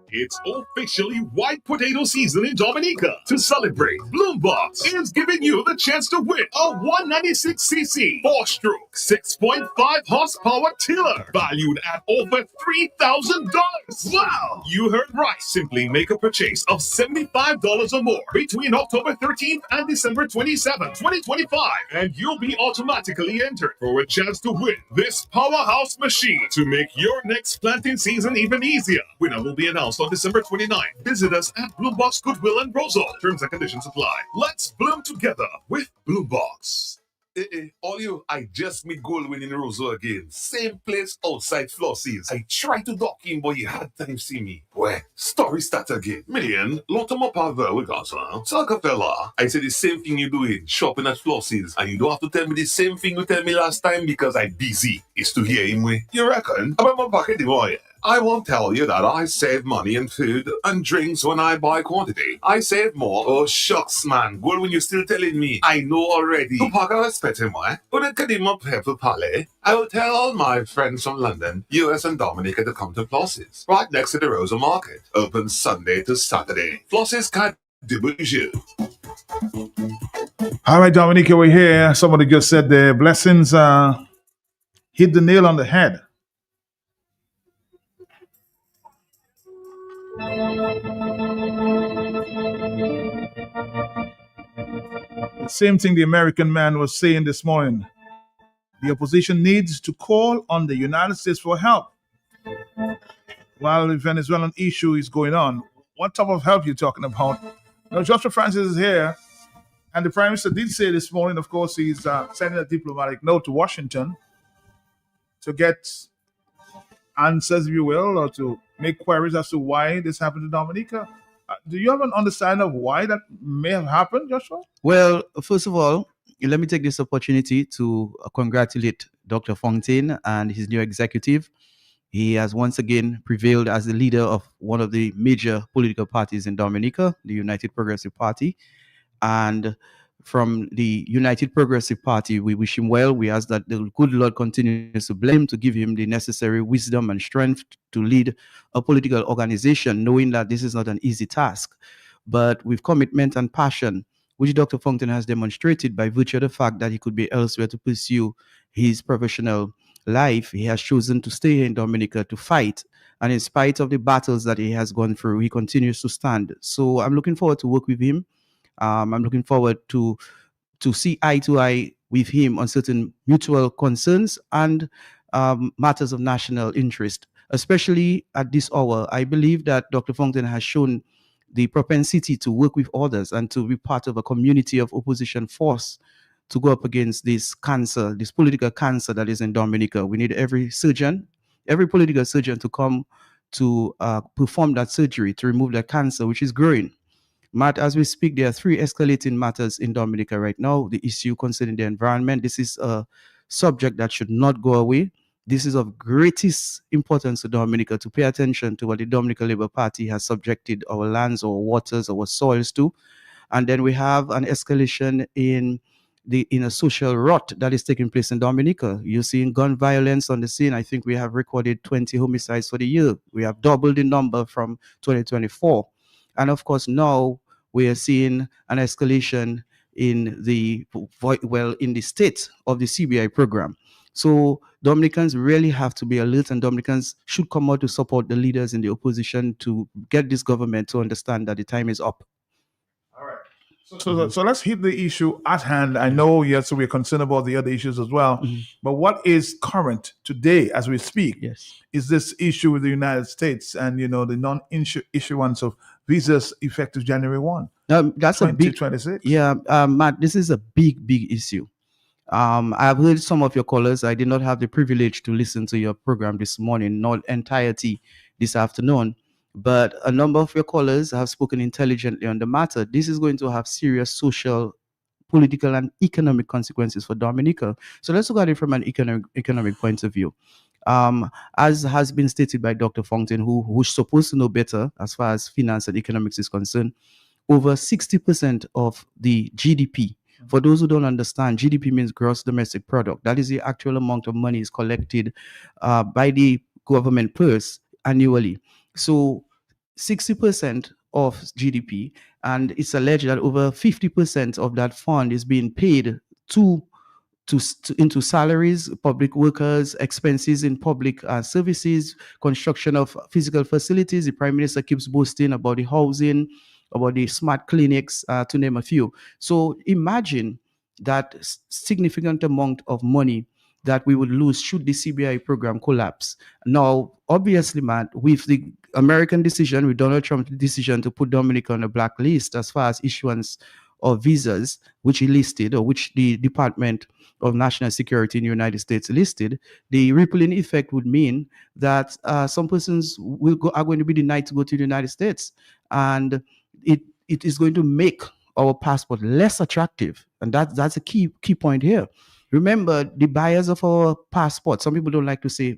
It's officially white potato season in Dominica. To celebrate, Bloombox is giving you the chance to win a 196cc 4-stroke, 6.5 horsepower tiller valued at over $3,000. Wow! You heard right. Simply make a purchase of $75 or more between October 13th and December 27, 2025, and you'll be automatically entered for a chance to win this powerhouse machine to make your next planting season even easier. Winner will be announced on December 29th. Visit us at Bloombox Goodwill and Roseau. Terms and conditions apply. Let's bloom together with Bloombox. All you, I just made goal win in Roseau again. Same place outside Flossie's. I tried to dock in, but you had time see me. Well, story start again. Million, lot of my power we got, huh? Talk fella. I said the same thing you doing, shopping at Flossie's, and you don't have to tell me the same thing you tell me last time because I'm busy. It's to hear him way. You reckon? I'm my pocket the boy. I won't tell you that I save money in food and drinks when I buy quantity. I save more. Oh, shucks, man. Good when you're still telling me. I know already. Tupac, I expect him, why? But it could even up here for Palais. I will tell all my friends from London, US and Dominica to come to Floss's, right next to the Rosa Market. Open Sunday to Saturday. Floss's can't do bonjour. All right, Dominica, we're here. Somebody just said the blessings hit the nail on the head. The same thing the American man was saying this morning. The opposition needs to call on the United States for help while the Venezuelan issue is going on. What type of help are you talking about? Now, Joshua Francis is here, and the Prime Minister did say this morning, of course, he's sending a diplomatic note to Washington to get answers, if you will, or to make queries as to why this happened to Dominica. Do you have an understanding of why that may have happened, Joshua? Well, first of all, let me take this opportunity to congratulate Dr. Fontaine and his new executive. He has once again prevailed as the leader of one of the major political parties in Dominica, the United Progressive Party. And from the United Progressive Party, we wish him well. We ask that the good Lord continues to bless him, to give him the necessary wisdom and strength to lead a political organization, knowing that this is not an easy task. But with commitment and passion, which Dr. Fontaine has demonstrated by virtue of the fact that he could be elsewhere to pursue his professional life, he has chosen to stay here in Dominica to fight. And in spite of the battles that he has gone through, he continues to stand. So I'm looking forward to work with him. I'm looking forward to see eye to eye with him on certain mutual concerns and matters of national interest, especially at this hour. I believe that Dr. Fontaine has shown the propensity to work with others and to be part of a community of opposition force to go up against this cancer, this political cancer that is in Dominica. We need every surgeon, every political surgeon to come to perform that surgery to remove that cancer, which is growing. Matt, as we speak, there are 3 escalating matters in Dominica right now. The issue concerning the environment. This is a subject that should not go away. This is of greatest importance to Dominica to pay attention to what the Dominica Labour Party has subjected our lands, our waters, our soils to. And then we have an escalation in a social rot that is taking place in Dominica. You're seeing gun violence on the scene. I think we have recorded 20 homicides for the year. We have doubled the number from 2024. And of course, now we are seeing an escalation in the state of the CBI program. So Dominicans really have to be alert, and Dominicans should come out to support the leaders in the opposition to get this government to understand that the time is up. All right. So let's hit the issue at hand. I know, yes, we're concerned about the other issues as well. But what is current today as we speak is this issue with the United States and, the non-issuance of visas effective January 1, that's 2026. Matt, this is a big issue. I've heard some of your callers. I did not have the privilege to listen to your program this morning, not entirety this afternoon. But a number of your callers have spoken intelligently on the matter. This is going to have serious social, political, and economic consequences for Dominica. So let's look at it from an economic point of view. As has been stated by Dr. Fontaine, who's supposed to know better as far as finance and economics is concerned, over 60% of the GDP. For those who don't understand, GDP means gross domestic product. That is the actual amount of money is collected by the government purse annually. So 60% of GDP, and it's alleged that over 50% of that fund is being paid into salaries, public workers, expenses in public services, construction of physical facilities. The Prime Minister keeps boasting about the housing, about the smart clinics, to name a few. So imagine that significant amount of money that we would lose should the CBI program collapse. Now, obviously, Matt, with the American decision, with Donald Trump's decision to put Dominica on a blacklist as far as issuance of visas, which he listed, or which the Department of National Security in the United States listed, the rippling effect would mean that some persons are going to be denied to go to the United States. And it is going to make our passport less attractive. And that's a key point here. Remember, the buyers of our passports, some people don't like to say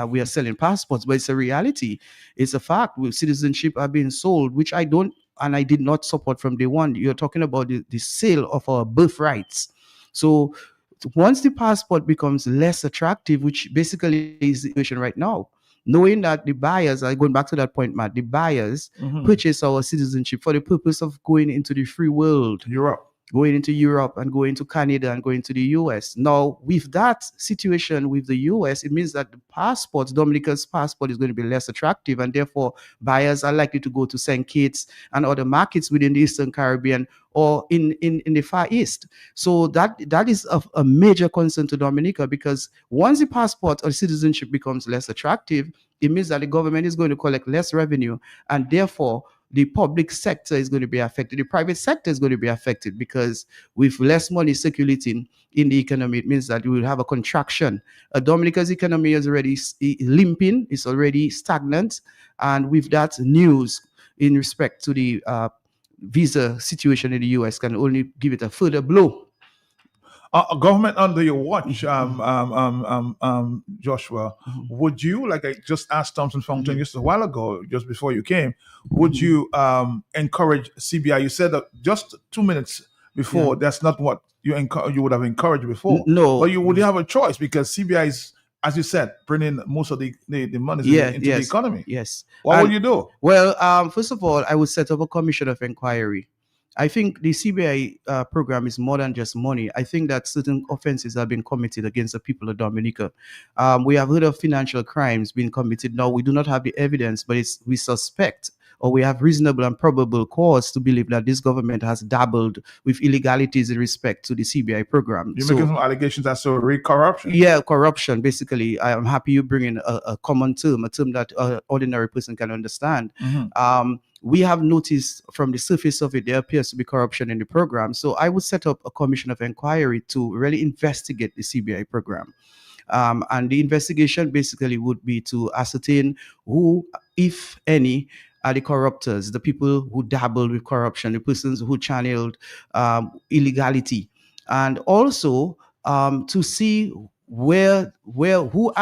we are selling passports, but it's a reality. It's a fact. Citizenship are being sold, which I don't and I did not support from day one. You're talking about the sale of our birthrights. So once the passport becomes less attractive, which basically is the situation right now, knowing that the buyers are going back to that point, Matt, the buyers purchase our citizenship for the purpose of going into the free world, going into Europe and going to Canada and going to the US. Now, with that situation with the US, it means that the passports, Dominica's passport is going to be less attractive, and therefore buyers are likely to go to St. Kitts and other markets within the Eastern Caribbean or in the Far East. So that is of a major concern to Dominica, because once the passport or citizenship becomes less attractive, it means that the government is going to collect less revenue, and therefore the public sector is going to be affected. The private sector is going to be affected, because with less money circulating in the economy, it means that we will have a contraction. Dominica's economy is already limping, it's already stagnant. And with that news in respect to the visa situation in the US can only give it a further blow. Government under your watch, Joshua, would you, like I just asked Thompson Fountain just a while ago, just before you came, would you encourage CBI? You said that just 2 minutes before, that's not what you would have encouraged before. No. But you would have a choice, because CBI is, as you said, bringing most of the money into the economy. Yes. What would you do? Well, first of all, I would set up a commission of inquiry. I think the CBI program is more than just money. I think that certain offenses have been committed against the people of Dominica. We have heard of financial crimes being committed. Now, we do not have the evidence, but we suspect, or we have reasonable and probable cause to believe that this government has dabbled with illegalities in respect to the CBI program. You're making some allegations as to corruption? Yeah, corruption, basically. I am happy you bring in a common term, a term that an ordinary person can understand. We have noticed from the surface of it, there appears to be corruption in the program. So I would set up a commission of inquiry to really investigate the CBI program. And the investigation basically would be to ascertain who, if any, are the corruptors, the people who dabbled with corruption, the persons who channeled illegality, and also to see who are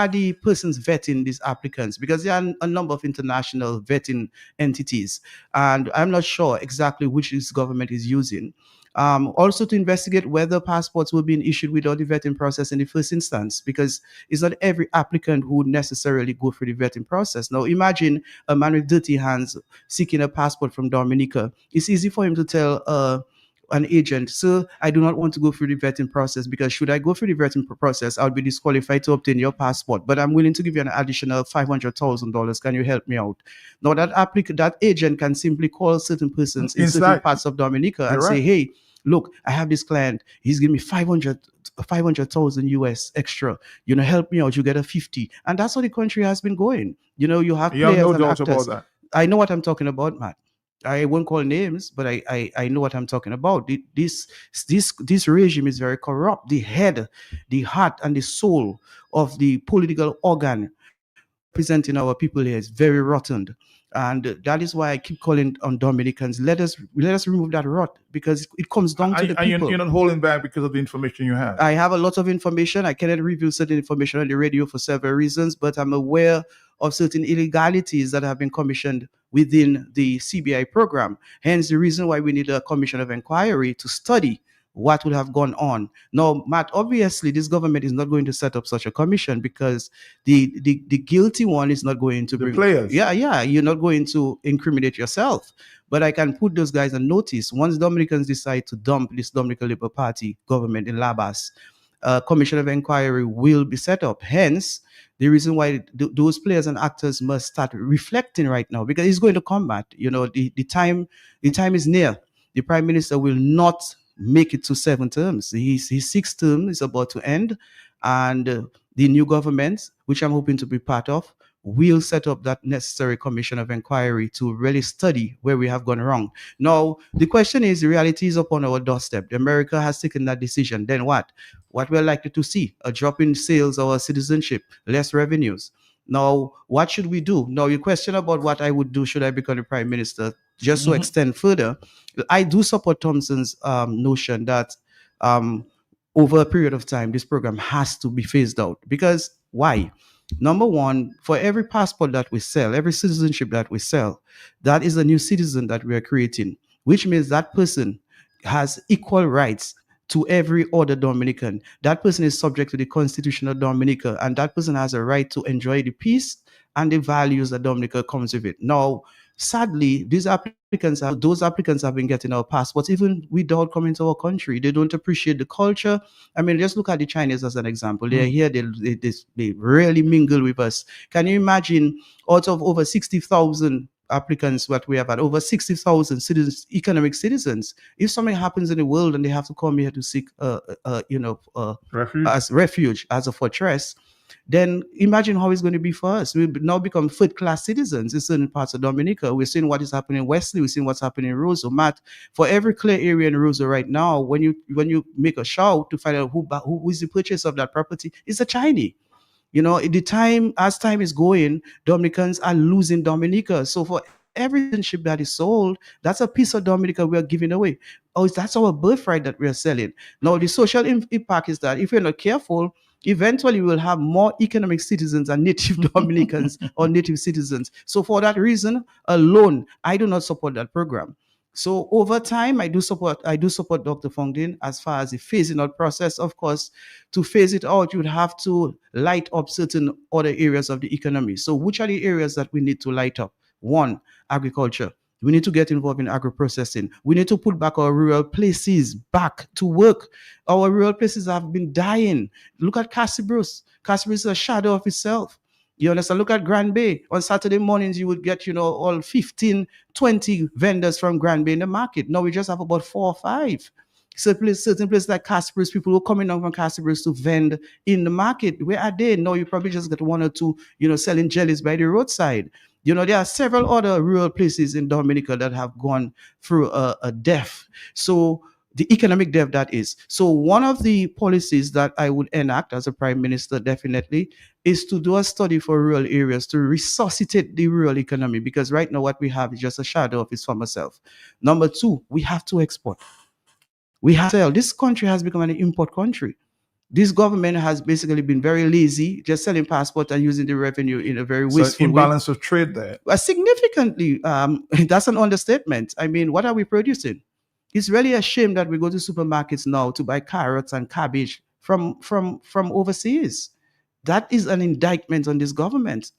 the persons vetting these applicants, because there are a number of international vetting entities, and I'm not sure exactly which this government is using. Also to investigate whether passports were being issued without the vetting process in the first instance, because it's not every applicant who would necessarily go through the vetting process. Now, imagine a man with dirty hands seeking a passport from Dominica. It's easy for him to tell an agent, sir, I do not want to go through the vetting process, because should I go through the vetting process, I'll be disqualified to obtain your passport, but I'm willing to give you an additional $500,000. Can you help me out? Now, that agent can simply call certain persons in certain parts of Dominica and say, hey, look, I have this client. He's giving me 500,000 US extra. Help me out. You get a 50. And that's how the country has been going. You have players no and doubt actors. about that. I know what I'm talking about, Matt. I won't call names, but I know what I'm talking about. This regime is very corrupt. The head, the heart, and the soul of the political organ representing our people here is very rotten. And that is why I keep calling on Dominicans. Let us remove that rot, because it comes down to the people. You're not holding back because of the information you have. I have a lot of information. I cannot reveal certain information on the radio for several reasons, but I'm aware of certain illegalities that have been commissioned within the CBI program. Hence the reason why we need a commission of inquiry to study what would have gone on. Now, Matt, obviously this government is not going to set up such a commission, because the guilty one is not going to bring players. Yeah, you're not going to incriminate yourself. But I can put those guys on notice. Once Dominicans decide to dump this Dominican Labour Party government in Labas, a commission of inquiry will be set up. Hence, the reason why those players and actors must start reflecting right now, because it's going to combat. The time is near. The Prime Minister will not make it to 7 terms. His 6th term is about to end, and the new government, which I'm hoping to be part of, will set up that necessary commission of inquiry to really study where we have gone wrong. Now, the question is, the reality is upon our doorstep. America has taken that decision. Then what? What we're likely to see? A drop in sales or citizenship, less revenues. Now, what should we do? Now, your question about what I would do should I become the Prime Minister, just to extend further, I do support Thompson's notion that over a period of time, this program has to be phased out. Because why? Number one, for every passport that we sell, every citizenship that we sell, that is a new citizen that we are creating, which means that person has equal rights to every other Dominican. That person is subject to the Constitution of Dominica, and that person has a right to enjoy the peace and the values that Dominica comes with it. Now, sadly, those applicants have been getting our passports even without coming to our country. They don't appreciate the culture. I mean, just look at the Chinese as an example. They're here, they really mingle with us. Can you imagine, out of over 60,000 applicants what we have had, over 60,000 citizens, economic citizens, if something happens in the world and they have to come here to seek Refuge? as refuge, as a fortress, then imagine how it's going to be for us. We now become third-class citizens in certain parts of Dominica. We're seeing what is happening in Wesley. We're seeing what's happening in Roseau. Matt, for every clear area in Roseau right now, when you make a shout to find out who is the purchaser of that property, it's a Chinese. You know, as time is going, Dominicans are losing Dominica. So for every citizenship that is sold, that's a piece of Dominica we are giving away. Oh, that's our birthright that we are selling. Now, the social impact is that if we're not careful, eventually we will have more economic citizens and native Dominicans or native citizens. So for that reason alone, I do not support that program. So over time, I do support Dr. Fongdin as far as the phasing out process. Of course, to phase it out, you would have to light up certain other areas of the economy. So which are the areas that we need to light up? One, agriculture. We need to get involved in agro-processing. We need to put back our rural places back to work. Our rural places have been dying. Look at Cassibros. Cassibros is a shadow of itself. You understand? Look at Grand Bay. On Saturday mornings, you would get, all 15, 20 vendors from Grand Bay in the market. Now we just have about 4 or 5. Certain places like Cassibros, people who are coming down from Cassibros to vend in the market. Where are they? No, you probably just get 1 or 2, selling jellies by the roadside. There are several other rural places in Dominica that have gone through a death. So the economic death that is. So one of the policies that I would enact as a prime minister definitely is to do a study for rural areas to resuscitate the rural economy, because right now what we have is just a shadow of its former self. Number 2, we have to export. We have to sell. This country has become an import country. This government has basically been very lazy, just selling passports and using the revenue in a very wasteful way. Imbalance of trade there. Significantly, that's an understatement. I mean, what are we producing? It's really a shame that we go to supermarkets now to buy carrots and cabbage from overseas. That is an indictment on this government.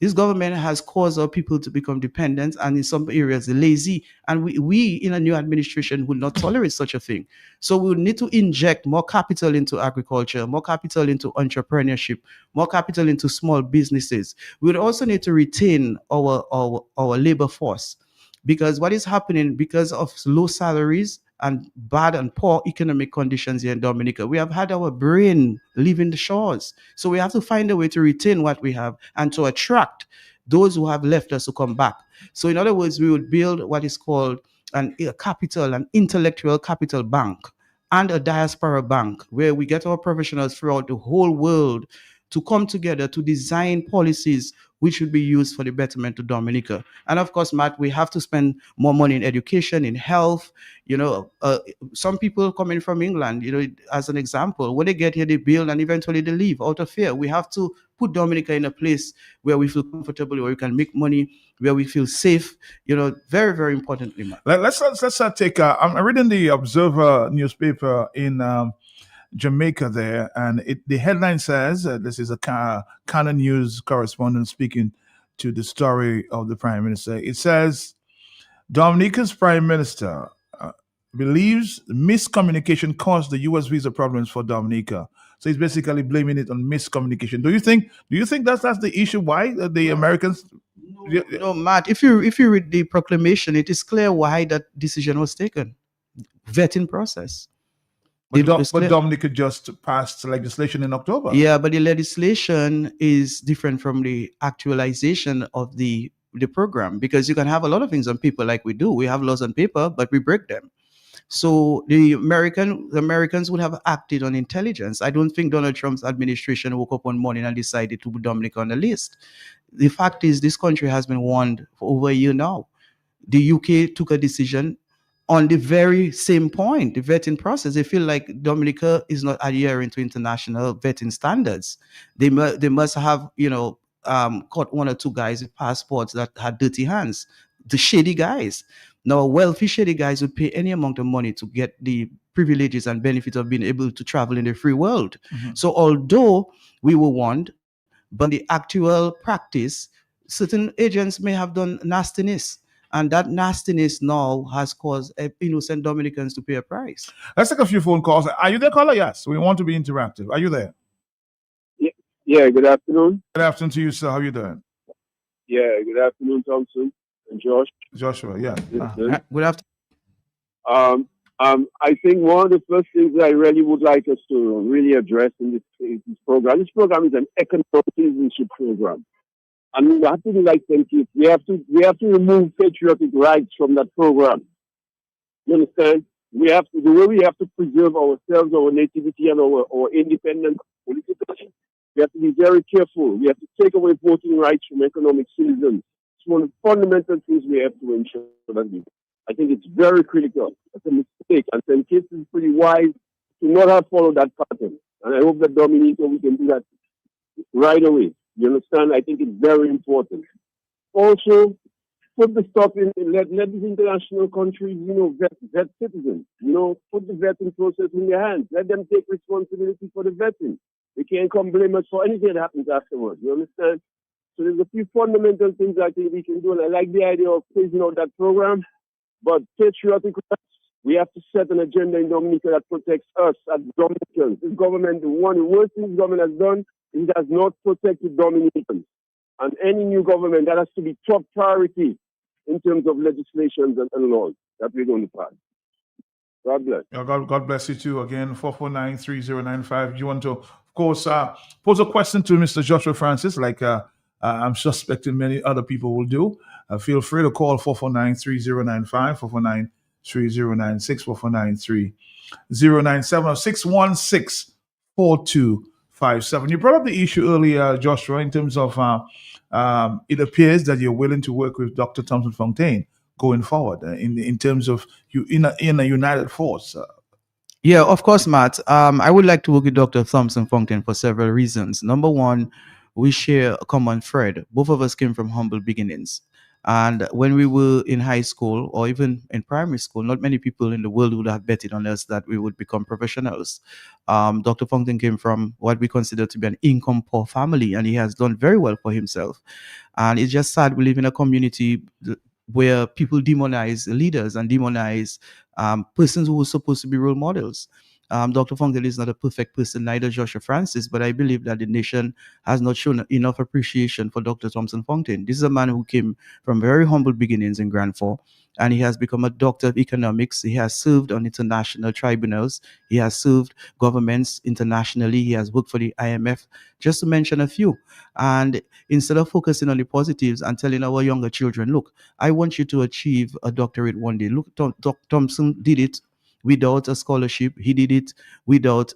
This government has caused our people to become dependent and in some areas lazy. And we in a new administration would not tolerate such a thing. So we need to inject more capital into agriculture, more capital into entrepreneurship, more capital into small businesses. We would also need to retain our labor force, because what is happening because of low salaries and bad and poor economic conditions here in Dominica, we have had our brain leaving the shores. So we have to find a way to retain what we have and to attract those who have left us to come back. So in other words, we would build what is called an intellectual capital bank and a diaspora bank, where we get our professionals throughout the whole world to come together to design policies which should be used for the betterment of Dominica. And of course, Matt, we have to spend more money in education, in health. Some people coming from England, as an example, when they get here, they build and eventually they leave out of fear. We have to put Dominica in a place where we feel comfortable, where we can make money, where we feel safe. Very, very importantly, Matt. Let's take. I'm reading the Observer newspaper in Jamaica there, and the headline says, this is a Canon News correspondent speaking to the story of the Prime Minister. It says, Dominica's Prime Minister believes miscommunication caused the U.S. visa problems for Dominica. So he's basically blaming it on miscommunication. Do you think that's the issue? Why the Americans? No, Matt, if you read the proclamation, it is clear why that decision was taken. Vetting process. But Dominica just passed legislation in October. Yeah, but the legislation is different from the actualization of the program, because you can have a lot of things on paper like we do. We have laws on paper, but we break them. So the Americans would have acted on intelligence. I don't think Donald Trump's administration woke up one morning and decided to put Dominica on the list. The fact is, this country has been warned for over a year now. The UK took a decision on the very same point, the vetting process. They feel like Dominica is not adhering to international vetting standards. They must have, caught one or two guys with passports that had dirty hands, the shady guys. Now, wealthy shady guys would pay any amount of money to get the privileges and benefits of being able to travel in the free world. So although we were warned, but in the actual practice, certain agents may have done nastiness. And that nastiness now has caused innocent Dominicans to pay a price. Let's take a few phone calls. Are you there, caller? Yes. We want to be interactive. Are you there? Yeah, good afternoon. Good afternoon to you, sir. How are you doing? Yeah, good afternoon, Thompson and Josh. Joshua, yeah. Good afternoon. I think one of the first things that I really would like us to really address in this program is an economic citizenship program. And we have to do like St. Kitts. We have to remove patriotic rights from that program. You understand? We have to preserve ourselves, our nativity, and our independence politically. We have to be very careful. We have to take away voting rights from economic citizens. It's one of the fundamental things we have to ensure that we do. I think it's very critical. It's a mistake. And St. Kitts is pretty wise to not have followed that pattern. And I hope that Dominica, we can do that right away. You understand? I think it's very important. Also, put the stuff in, let these international countries, vet citizens. Put the vetting process in their hands. Let them take responsibility for the vetting. They can't come blame us for anything that happens afterwards. You understand? So there's a few fundamental things I think we can do. And I like the idea of phasing out that program. But patriotic rights, we have to set an agenda in Dominica that protects us as Dominicans. This government, the worst thing this government has done, it has not protected Dominicans. And any new government, that has to be top priority in terms of legislations and laws that we're going to pass. God bless. God bless you too. Again, 449-3095. You want to, of course, pose a question to Mr. Joshua Francis, like I'm suspecting many other people will do. Feel free to call 449-3095, 449-3096, 449-3097, or 616-4257. You brought up the issue earlier, Joshua, in terms of it appears that you're willing to work with Dr. Thompson Fontaine going forward in terms of you in a united force. Yeah, of course, Matt. I would like to work with Dr. Thompson Fontaine for several reasons. Number one, we share a common thread. Both of us came from humble beginnings. And when we were in high school or even in primary school, not many people in the world would have betted on us that we would become professionals. Dr. Fontaine came from what we consider to be an income poor family, and he has done very well for himself. And it's just sad we live in a community where people demonize leaders and demonize persons who were supposed to be role models. Dr. Fontaine is not a perfect person, neither Joshua Francis, but I believe that the nation has not shown enough appreciation for Dr. Thompson Fontaine. This is a man who came from very humble beginnings in Grand Forks, and he has become a doctor of economics. He has served on international tribunals. He has served governments internationally. He has worked for the IMF, just to mention a few. And instead of focusing on the positives and telling our younger children, look, I want you to achieve a doctorate one day. Look, Thompson did it without a scholarship. He did it without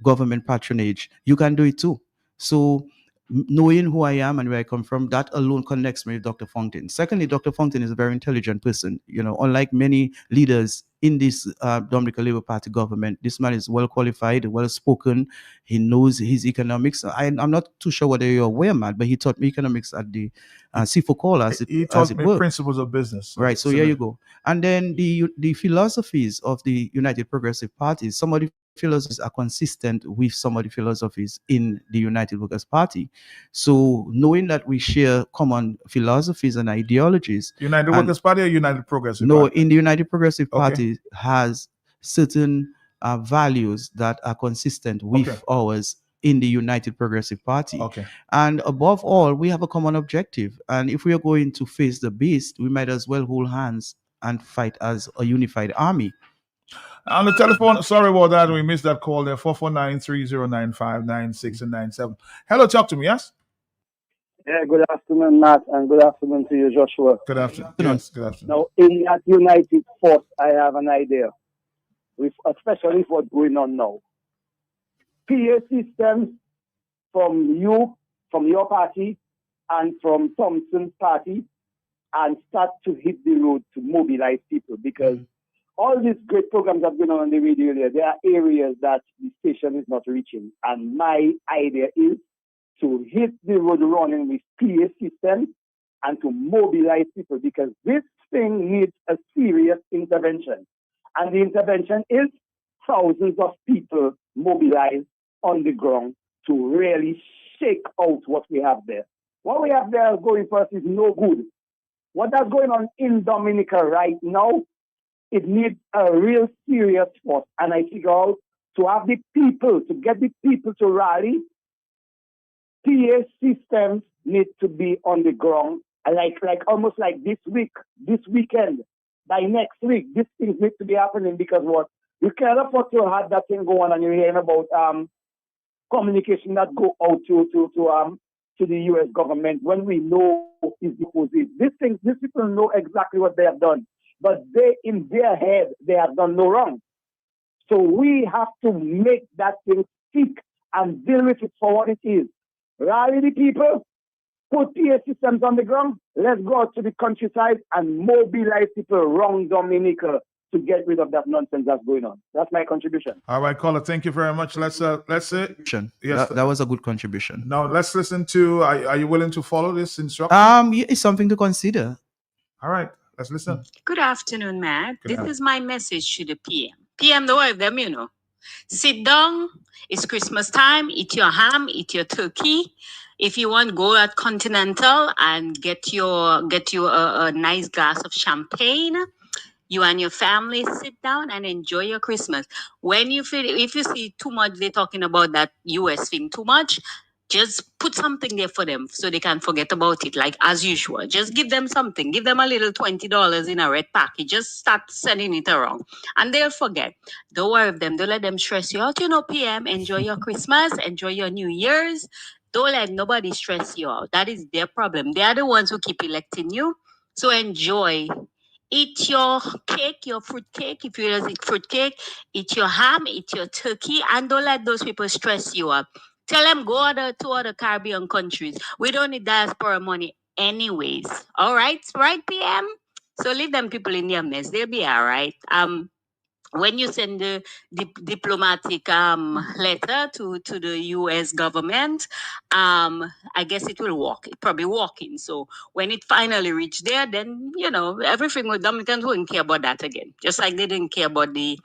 government patronage. You can do it too. So knowing who I am and where I come from, that alone connects me with Dr. Fontaine. Secondly, Dr. Fontaine is a very intelligent person. Unlike many leaders in this Dominica Labour Party government, this man is well qualified, well spoken. He knows his economics. I'm not too sure whether you're aware, Matt, but he taught me economics at the C4 Call He taught me principles of business. Right. So here you go. And then the philosophies of the United Progressive Party, some of the philosophies are consistent with some of the philosophies in the United Workers' Party. So knowing that we share common philosophies and ideologies. United Workers' Party or United Progressive Party? No, in the United Progressive Party has certain values that are consistent with ours in the United Progressive Party. And above all, we have a common objective. And if we are going to face the beast, we might as well hold hands and fight as a unified army. On the telephone, sorry about that. We missed that call there. 449-3095-96 and 97. Hello, talk to me, yes? Yeah, good afternoon, Matt, and good afternoon to you, Joshua. Good afternoon. Yes, good afternoon. Now, in that united force, I have an idea, especially for what's going on now. PA systems from your party, and from Thompson's party, and start to hit the road to mobilize people, because all these great programs that have been on the radio there are areas that the station is not reaching. And my idea is to hit the road running with PA systems and to mobilize people, because this thing needs a serious intervention. And the intervention is thousands of people mobilized on the ground to really shake out what we have there. What we have there going for us is no good. What is going on in Dominica right now, it needs a real serious force. And I figure out to have the people, to get the people to rally, PA systems need to be on the ground, like almost like this weekend, by next week, these things need to be happening, because what you can't afford to have that thing go on, and you're hearing about communication that go out to the U.S. government when we know is the opposite. These people know exactly what they have done, but they, in their head, they have done no wrong. So we have to make that thing stick and deal with it for what it is. Rally the people, put PA systems on the ground, let's go out to the countryside and mobilize people around Dominica to get rid of that nonsense that's going on. That's my contribution. All right, caller, thank you very much. Let's yes. That was a good contribution. Now let's listen to. Are you willing to follow this instruction? Yeah, it's something to consider. All right, let's listen. Good afternoon, Matt. Good This afternoon. is my message to the PM. PM, the wife them, Sit down. It's Christmas time. Eat your ham. Eat your turkey. If you want, go at Continental and get you a nice glass of champagne. You and your family sit down and enjoy your Christmas. When you feel, if you see too much, they're talking about that US thing too much, just put something there for them so they can forget about it. Like as usual, just give them something. Give them a little $20 in a red package. Just start sending it around and they'll forget. Don't worry of them. Don't let them stress you out. PM, enjoy your Christmas. Enjoy your New Year's. Don't let nobody stress you out. That is their problem. They are the ones who keep electing you. So enjoy. Eat your cake, your fruit cake. If you don't eat fruit cake, eat your ham, eat your turkey, and don't let those people stress you up. Tell them go to other Caribbean countries. We don't need diaspora money anyways. All right, right, PM? So leave them people in their mess. They'll be all right. When you send the diplomatic letter to the U.S. government, I guess it will walk. It probably walking. So when it finally reached there, then everything with Dominicans wouldn't care about that again. Just like they didn't care about the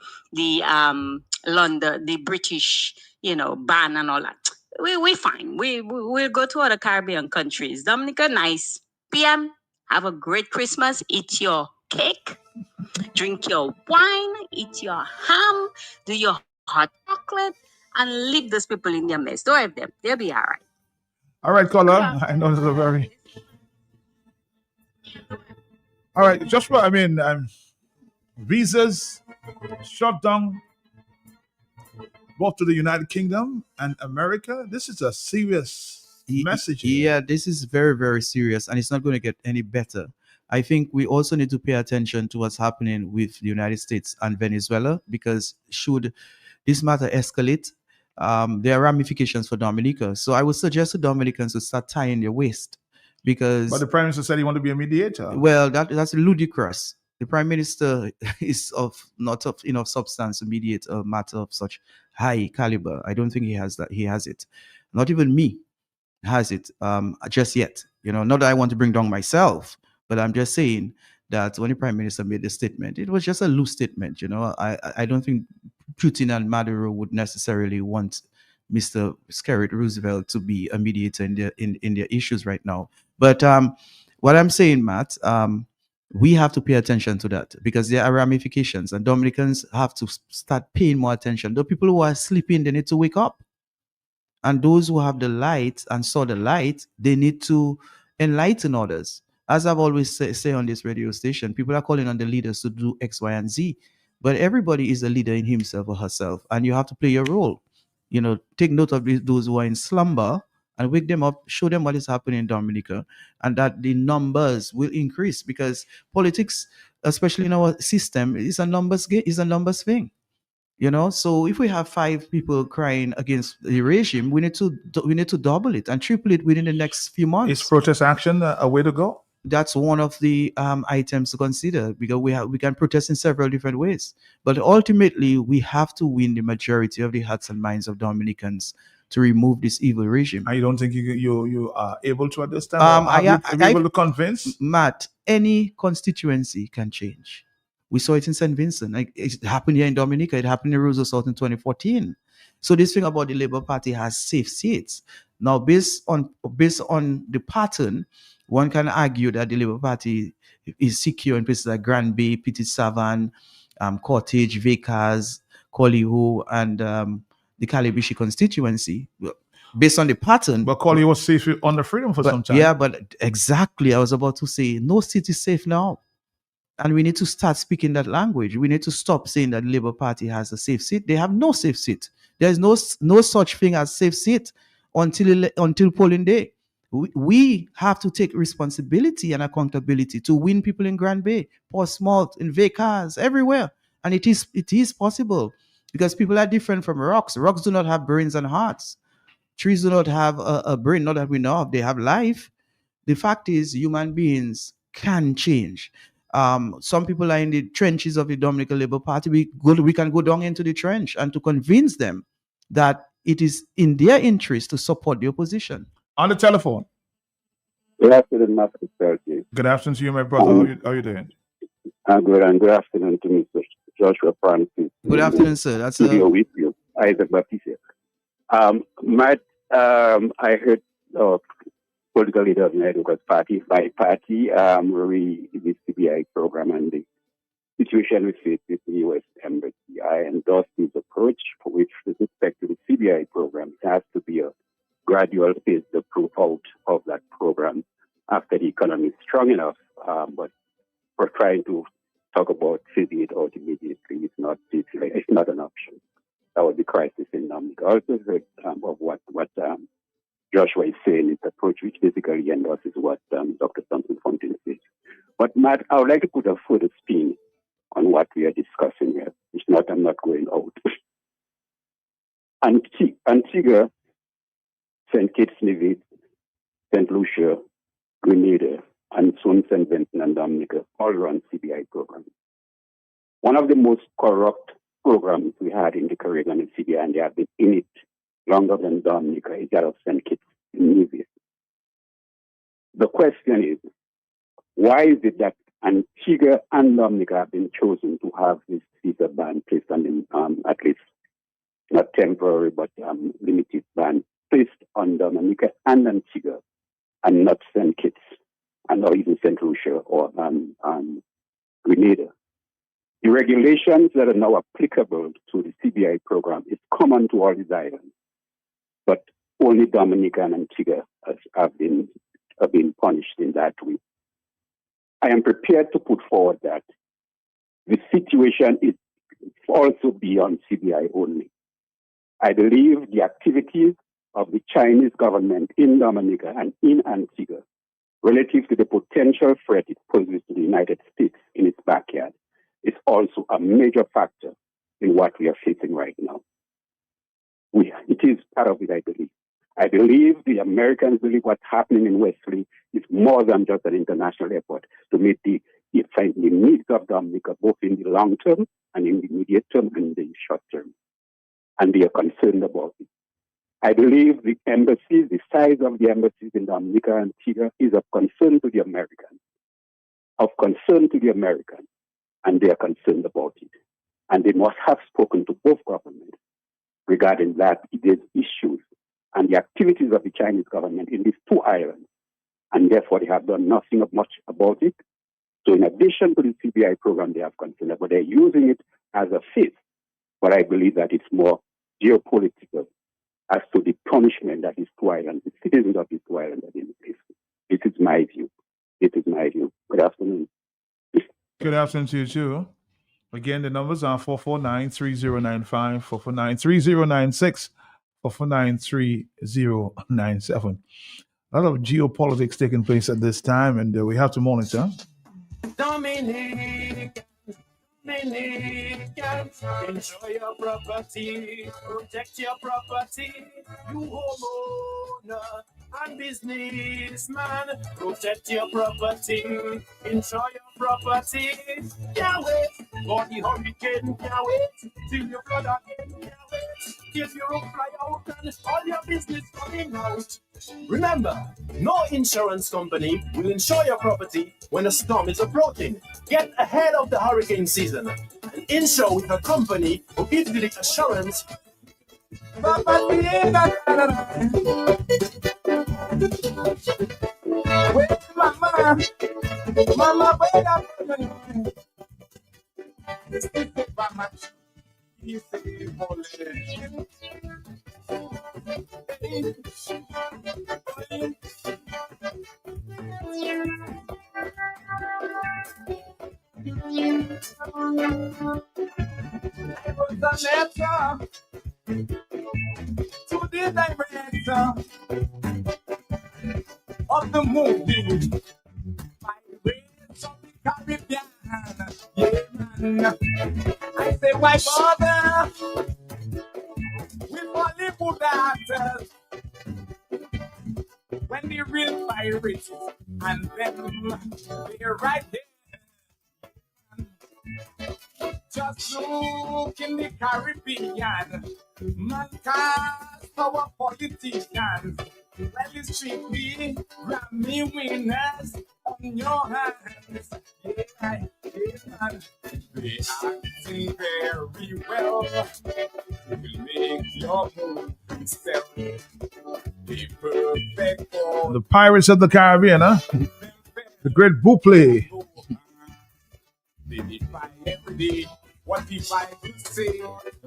London, the British, ban and all that. We fine. We'll go to other Caribbean countries. Dominica, nice. PM, have a great Christmas. Eat your cake. Drink your wine, eat your ham, do your hot chocolate, and leave those people in their mess. Don't have them. They'll be all right. All right, caller. I know this is a very. All right, Joshua. I mean, visas shut down both to the United Kingdom and America. This is a serious message. Yeah, this is very, very serious, and it's not going to get any better. I think we also need to pay attention to what's happening with the United States and Venezuela, because should this matter escalate, there are ramifications for Dominica. So I would suggest to Dominicans to start tying their waist, because. But the Prime Minister said he wanted to be a mediator. Well, that's ludicrous. The Prime Minister is not of enough substance to mediate a matter of such high caliber. I don't think he has that. He has it. Not even me has it just yet. Not that I want to bring down myself. But I'm just saying that when the Prime Minister made the statement, it was just a loose statement. I don't think Putin and Maduro would necessarily want Mr. Skerrit Roosevelt to be a mediator in their issues right now. But what I'm saying, Matt, we have to pay attention to that, because there are ramifications, and Dominicans have to start paying more attention. The people who are sleeping, they need to wake up. And those who have the light and saw the light, they need to enlighten others. As I've always say on this radio station, people are calling on the leaders to do X, Y, and Z. But everybody is a leader in himself or herself, and you have to play your role. Take note of those who are in slumber and wake them up, show them what is happening in Dominica, and that the numbers will increase, because politics, especially in our system, is a numbers thing. So if we have 5 people crying against the regime, we need to double it and triple it within the next few months. Is protest action a way to go? that's one of the items to consider, because we can protest in several different ways. But ultimately, we have to win the majority of the hearts and minds of Dominicans to remove this evil regime. I don't think you are able to understand. I- Are you able to convince? Matt, any constituency can change. We saw it in St. Vincent. Like, it happened here in Dominica. It happened in Roosevelt South in 2014. So this thing about the Labour Party has safe seats. Now, based on the pattern, one can argue that the Labour Party is secure in places like Grand Bay, Petit Savan, Cottage, Vickers, Collyho, and the Calibishi constituency. Based on the pattern. But Collie was safe on the freedom for some time. Yeah, but exactly. I was about to say, no city is safe now. And we need to start speaking that language. We need to stop saying that the Labour Party has a safe seat. They have no safe seat. There is no such thing as safe seat until polling day. We have to take responsibility and accountability to win people in Grand Bay, Portsmouth, in Vickers, everywhere. And it is possible, because people are different from rocks. Rocks do not have brains and hearts. Trees do not have a brain, not that we know of. They have life. The fact is, human beings can change. Some people are in the trenches of the Dominican Labour Party. We can go down into the trench and to convince them that it is in their interest to support the opposition. On the telephone. Good afternoon, Master Sergey. Good afternoon to you, my brother. How are you doing? I'm good, and good afternoon to Mr. Joshua Francis. Good afternoon, sir. That's studio with you, Isaac Baptiste. Matt, I heard political leader of the United Party, by party, the CBI program and the situation we face with the U.S. Embassy. I endorse this approach, for which, with respect to the CBI program, it has to be a gradual phase to prove out of that program after the economy is strong enough. But for trying to talk about phasing it out immediately, it's not an option. That would be crisis in Dominica. I also heard of what Joshua is saying, his approach, which basically endorses what Dr. Thompson Fontaine says. But Matt, I would like to put a further spin on what we are discussing here. If not, I'm not going out. Antigua, St. Kitts, Nevis, St. Lucia, Grenada, and soon St. Vincent and Dominica all run CBI programs. One of the most corrupt programs we had in the Caribbean is CBI, and they have been in it longer than Dominica, is that of St. Kitts and Nevis. The question is, why is it that Antigua and Dominica have been chosen to have this visa ban placed on them, at least not temporary, but limited ban placed on Dominica and Antigua, and not St. Kitts, and or even St. Lucia or Grenada? The regulations that are now applicable to the CBI program is common to all these islands, but only Dominica and Antigua have been punished in that way. I am prepared to put forward that the situation is also beyond CBI only. I believe the activities of the Chinese government in Dominica and in Antigua relative to the potential threat it poses to the United States in its backyard is also a major factor in what we are facing right now. It is part of it, I believe. I believe the Americans believe what's happening in Wesley is more than just an international effort to meet the needs of Dominica, both in the long term and in the immediate term and in the short term. And they are concerned about it. I believe the embassies, the size of the embassies in Dominica and Antigua is of concern to the Americans, and they are concerned about it. And they must have spoken to both governments regarding that, these issues and the activities of the Chinese government in these two islands. And therefore, they have done nothing much about it. So in addition to the CBI program, they have concern, but they're using it as a face. But I believe that it's more geopolitical as to the punishment that these two islands, the citizens of these two islands are being faced. This is my view. Good afternoon. Good afternoon to you too. Again, the numbers are 449-3095, 449-3096, 449-3097. A lot of geopolitics taking place at this time, and we have to monitor. Dominicans, enjoy your property, protect your property. You homeowner, and businessman. Protect your property, insure your property. Can't wait for the hurricane. Can't wait till you flood again. Can't wait if you fly out and all your business coming out. Remember, no insurance company will insure your property when a storm is approaching. Get ahead of the hurricane season and insure with a company who gives you the assurance. Wait, mama, wait up. I was a letter to the director of the movie Pirates of the Caribbean. Yeah, man. I say, why bother with Hollywood actors when the real pirates and them they're right there. Just look in the Caribbean, man cast our politicians. Well, it's strictly Grammy winners on your hands. Yeah, man. They acting very well. Will make your move step. The perfect ball. The Pirates of the Caribbean, huh? The great Buple. They defy every day. What if I could say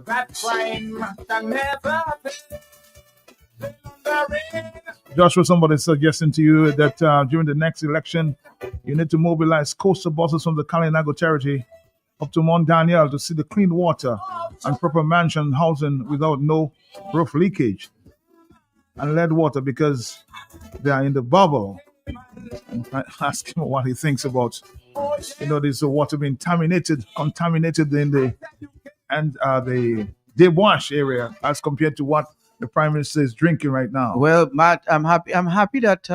that crime can never be under rain? Joshua, somebody suggesting to you that during the next election, you need to mobilize coastal buses from the Kalinago territory up to Mount Daniel to see the clean water and proper mansion housing without no roof leakage and lead water because they are in the bubble. I ask him what he thinks about, this water being contaminated in the Deboche area as compared to what the Prime Minister is drinking right now. Well, Matt, I'm happy that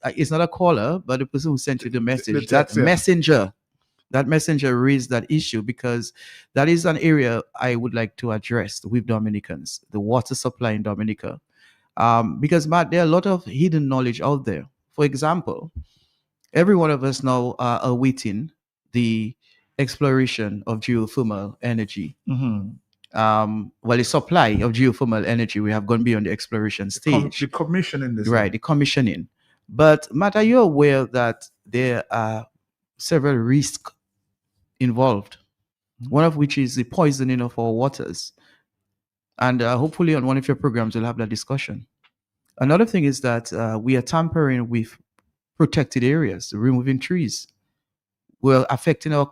it's not a caller, but the person who sent you the message, that messenger raised that issue because that is an area I would like to address with Dominicans, the water supply in Dominica. Because, Matt, there are a lot of hidden knowledge out there. For example, every one of us now are awaiting the exploration of geothermal energy. Mm-hmm. The supply of geothermal energy, we have gone beyond the exploration stage. The commissioning. Right, the commissioning. But, Matt, are you aware that there are several risks involved? One of which is the poisoning of our waters. And hopefully on one of your programs, we'll have that discussion. Another thing is that we are tampering with protected areas, removing trees. We're affecting our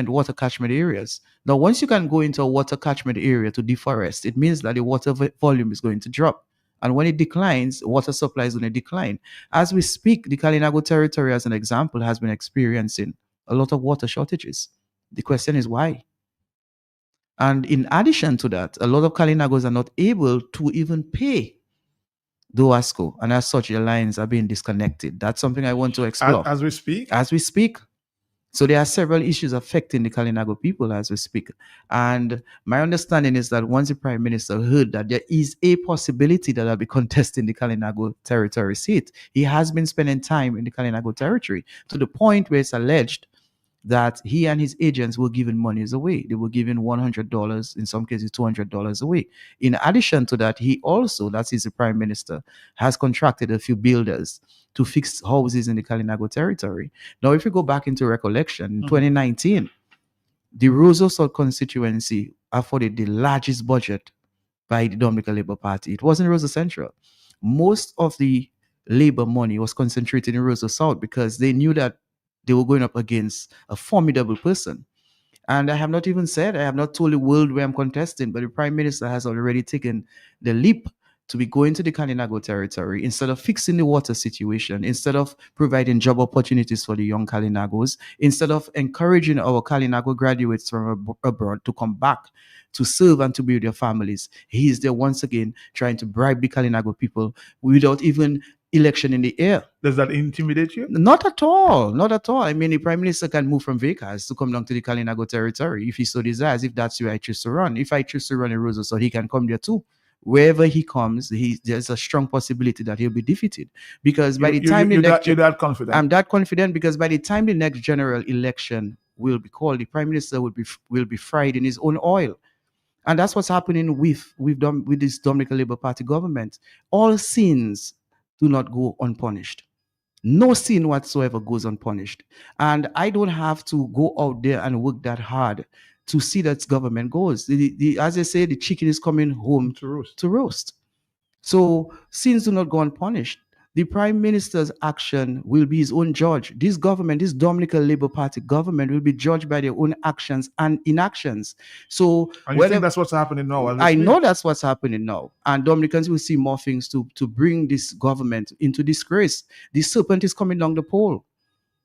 water catchment areas. Now, once you can go into a water catchment area to deforest, it means that the water volume is going to drop. And when it declines, water supply is going to decline. As we speak, the Kalinago territory, as an example, has been experiencing a lot of water shortages. The question is why? And in addition to that, a lot of Kalinagos are not able to even pay DOASCO, and as such, the lines are being disconnected. That's something I want to explore. As we speak? As we speak. So there are several issues affecting the Kalinago people as we speak. And my understanding is that once the Prime Minister heard that there is a possibility that I'll be contesting the Kalinago territory seat, he has been spending time in the Kalinago territory to the point where it's alleged that he and his agents were giving monies away. They were giving $100, in some cases $200 away. In addition to that, he also, that is the Prime Minister, has contracted a few builders to fix houses in the Kalinago territory. Now, if you go back into recollection, in 2019, the Roseau South constituency afforded the largest budget by the Dominica Labour Party. It wasn't Roseau Central. Most of the Labour money was concentrated in Roseau South because they knew that they were going up against a formidable person. And I have not even said, I have not told the world where I'm contesting, but the Prime Minister has already taken the leap to be going to the Kalinago territory instead of fixing the water situation, instead of providing job opportunities for the young Kalinagos, instead of encouraging our Kalinago graduates from abroad to come back to serve and to be with their families. He is there once again trying to bribe the Kalinago people without even election in the air. Does that intimidate you? Not at all. Not at all. I mean, the Prime Minister can move from Vekas to come down to the Kalinago territory if he so desires, if that's where I choose to run. If I choose to run in Rosa, so he can come there too. Wherever he comes, there's a strong possibility that he'll be defeated. Because by the time you're that confident. I'm that confident because by the time the next general election will be called, the Prime Minister will be fried in his own oil. And that's what's happening with this Dominican Labour Party government. All sins do not go unpunished. No sin whatsoever goes unpunished. And I don't have to go out there and work that hard to see that government goes. As I say, the chicken is coming home to roast. So sins do not go unpunished. The Prime Minister's action will be his own judge. This government, this Dominican Labour Party government, will be judged by their own actions and inactions. So and you think that's what's happening now? I know that's what's happening now. And Dominicans will see more things to bring this government into disgrace. The serpent is coming down the pole.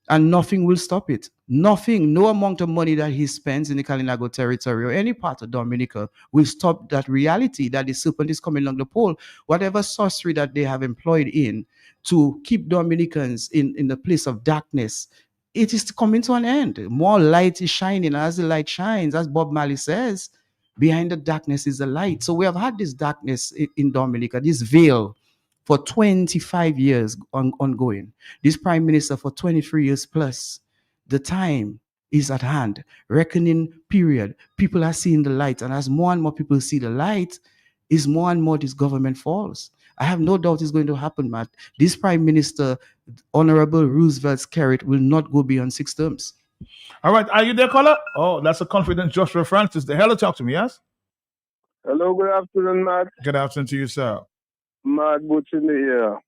And nothing will stop it. Nothing, no amount of money that he spends in the Kalinago territory or any part of Dominica will stop that reality that the serpent is coming along the pole. Whatever sorcery that they have employed in to keep Dominicans in the place of darkness, it is coming to an end. More light is shining. As the light shines, as Bob Marley says, behind the darkness is the light. So we have had this darkness in Dominica, this veil, for 25 years ongoing. This Prime Minister for 23 years plus. The time is at hand. Reckoning period. People are seeing the light. And as more and more people see the light, is more and more this government falls. I have no doubt it's going to happen, Matt. This Prime Minister, Honorable Roosevelt's carrot, will not go beyond 6 terms. All right. Are you there, caller? Oh, that's a confident Joshua Francis. The hell talk to me, yes? Hello, good afternoon, Matt. Good afternoon to you, sir. Matt Butch in the air.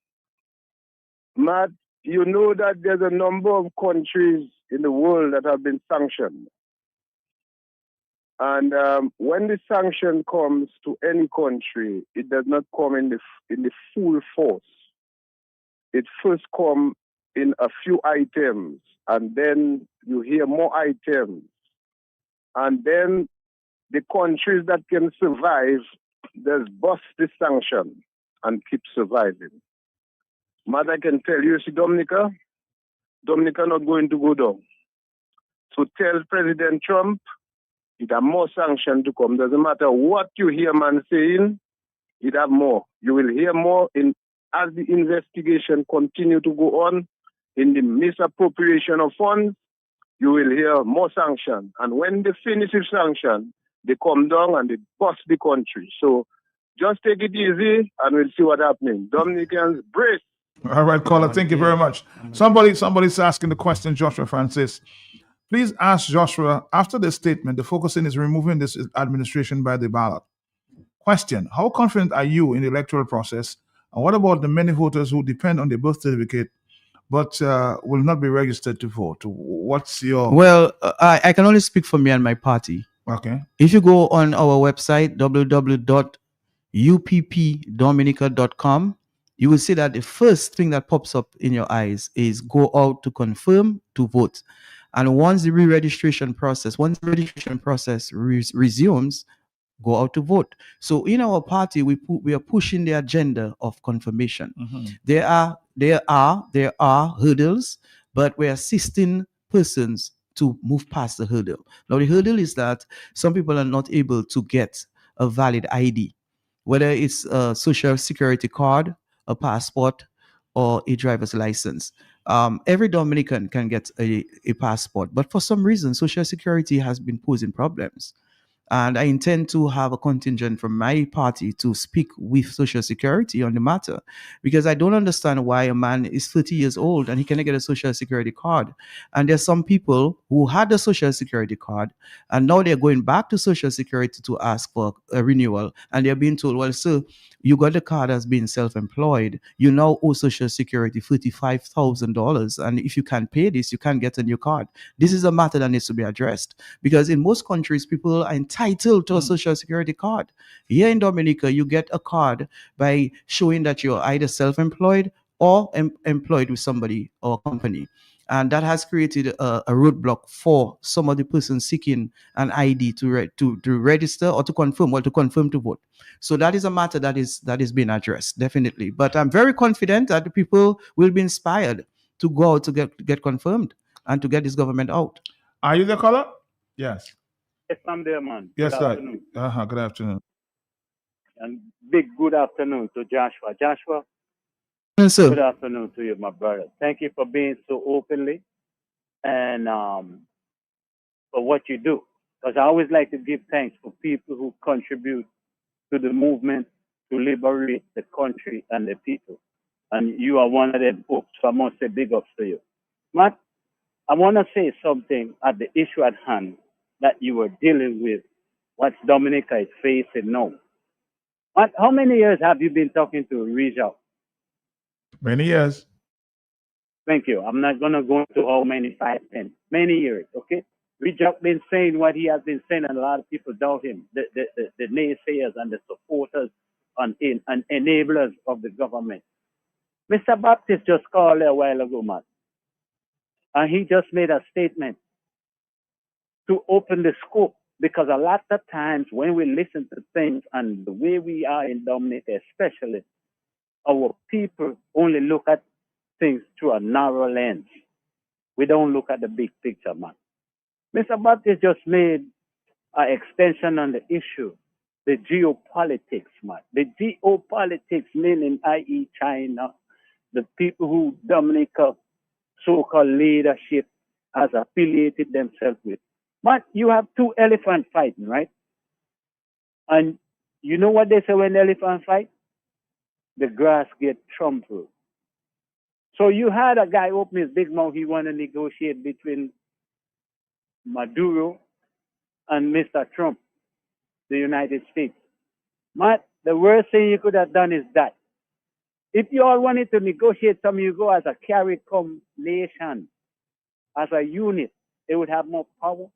Matt, you know that there's a number of countries in the world that have been sanctioned. And when the sanction comes to any country, it does not come in the full force. It first comes in a few items, and then you hear more items. And then the countries that can survive, just bust the sanction and keep surviving. Matt, I can tell you, see, Dominica not going to go down. So tell President Trump, it have more sanction to come. Doesn't matter what you hear man saying, it have more. You will hear more as the investigation continue to go on, in the misappropriation of funds, you will hear more sanction. And when they finish with sanction, they come down and they bust the country. So just take it easy and we'll see what happens. Dominicans, brace. All right, caller, thank you very much. Somebody's asking the question, Joshua Francis. Please ask Joshua, after the statement, the focusing is removing this administration by the ballot. Question, how confident are you in the electoral process? And what about the many voters who depend on the birth certificate but will not be registered to vote? What's your... Well, I can only speak for me and my party. Okay. If you go on our website, www.uppdominica.com, you will see that the first thing that pops up in your eyes is go out to confirm to vote. And once the registration process resumes, go out to vote. So in our party, we are pushing the agenda of confirmation. Mm-hmm. There are hurdles, but we're assisting persons to move past the hurdle. Now, the hurdle is that some people are not able to get a valid ID, whether it's a social security card, a passport, or a driver's license. Every Dominican can get a passport, but for some reason, Social Security has been posing problems. And I intend to have a contingent from my party to speak with Social Security on the matter, because I don't understand why a man is 30 years old and he cannot get a Social Security card. And there's some people who had a Social Security card and now they're going back to Social Security to ask for a renewal. And they're being told, well, sir, you got the card as being self-employed. You now owe Social Security $35,000. And if you can't pay this, you can't get a new card. This is a matter that needs to be addressed, because in most countries, people are entitled to a social security card. Here in Dominica, you get a card by showing that you're either self-employed or employed with somebody or company. And that has created a roadblock for some of the persons seeking an ID to register or to confirm to vote. So that is a matter that is being addressed, definitely. But I'm very confident that the people will be inspired to go out to get confirmed and to get this government out. Are you the caller? Yes. Yes, I'm there, man. Yes, Good sir. afternoon. Good afternoon. And big good afternoon to Joshua. Joshua, Yes, sir. good afternoon to you, my brother. Thank you for being so openly and for what you do. Because I always like to give thanks for people who contribute to the movement to liberate the country and the people. And you are one of them folks, so I must say big ups to you. Matt, I want to say something at the issue at hand that you were dealing with, what Dominica is facing now. Matt, how many years have you been talking to Rijal? Many years. Thank you. I'm not going to go into how many, 5, 10, many years, okay? Rijal been saying what he has been saying, and a lot of people doubt him. The naysayers and the supporters and enablers of the government. Mr. Baptist just called a while ago, man. And he just made a statement to open the scope, because a lot of times when we listen to things and the way we are in Dominica especially, our people only look at things through a narrow lens. We don't look at the big picture, man. Mr. Baptist just made an extension on the issue, the geopolitics, man. The geopolitics, meaning i.e. China, the people who Dominica so-called leadership has affiliated themselves with. But you have two elephants fighting, right? And you know what they say when elephants fight? The grass gets trampled. So you had a guy open his big mouth, he want to negotiate between Maduro and Mr. Trump, the United States. But the worst thing you could have done is that. If you all wanted to negotiate something, you go as a CARICOM nation, as a unit, they would have more power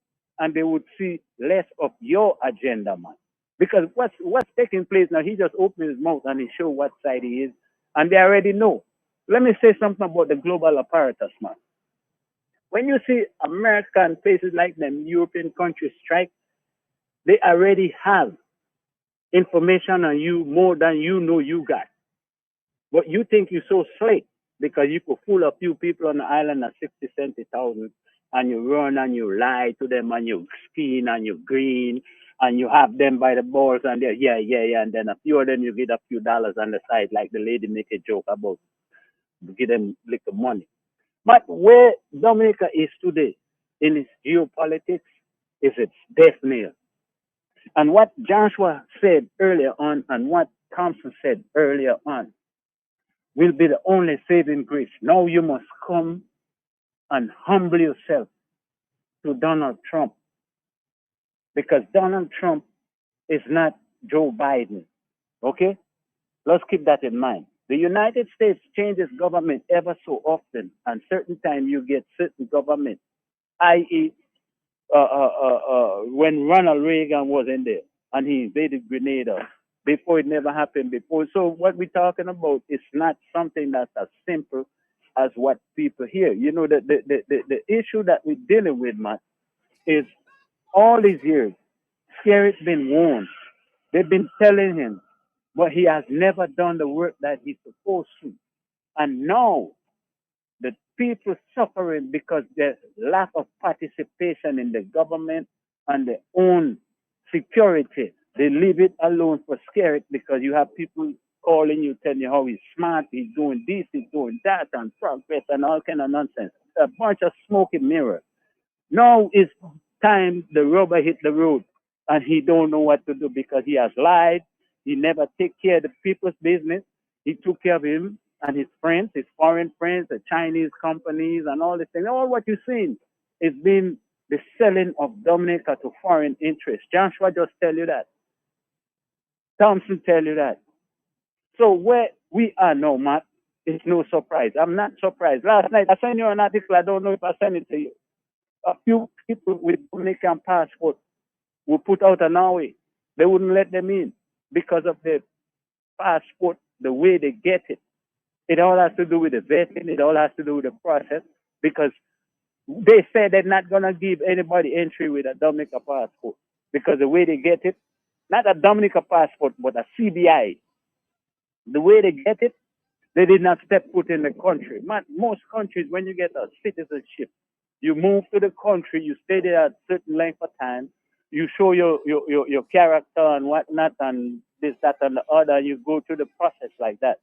and they would see less of your agenda, man. Because what's taking place now, he just opened his mouth and he showed what side he is, and they already know. Let me say something about the global apparatus, man. When you see American places like them, European countries strike, they already have information on you more than you know you got. But you think you're so slick because you could fool a few people on the island of 60, 70,000, and you run and you lie to them and you scheme and you green and you have them by the balls and they're yeah, and then a few of them you get a few dollars on the side, like the lady make a joke about, give them little money. But where Dominica is today in its geopolitics is its death knell. And what Joshua said earlier on and what Thompson said earlier on will be the only saving grace. Now you must come and humble yourself to Donald Trump, because Donald Trump is not Joe Biden. Okay? Let's keep that in mind. The United States changes government ever so often, and certain time you get certain government, i.e., when Ronald Reagan was in there and he invaded Grenada, before it never happened before. So what we're talking about is not something that's as simple as what people hear. You know, the issue that we're dealing with, man, is all these years, Skerritt's been warned. They've been telling him, but he has never done the work that he's supposed to. And now, the people suffering because there's lack of participation in the government and their own security. They leave it alone for Skerritt because you have people calling you, telling you how he's smart, he's doing this, he's doing that, and progress, and all kind of nonsense. A bunch of smoke and mirrors. Now it's time the rubber hit the road, and he don't know what to do because he has lied. He never take care of the people's business. He took care of him and his friends, his foreign friends, the Chinese companies, and all this thing. All what you're seeing is being the selling of Dominica to foreign interests. Joshua just tell you that. Thompson tell you that. So where we are now, Matt, it's no surprise. I'm not surprised. Last night I sent you an article. I don't know if I sent it to you. A few people with Dominican passport were put out of Norway. They wouldn't let them in because of the passport, the way they get it. It all has to do with the vetting. It all has to do with the process because they said they're not going to give anybody entry with a Dominica passport because the way they get it, not a Dominica passport, but a CBI. The way they get it, they did not step foot in the country. Most countries, when you get a citizenship, you move to the country, you stay there a certain length of time, you show your character and whatnot and this, that, and the other, you go through the process like that.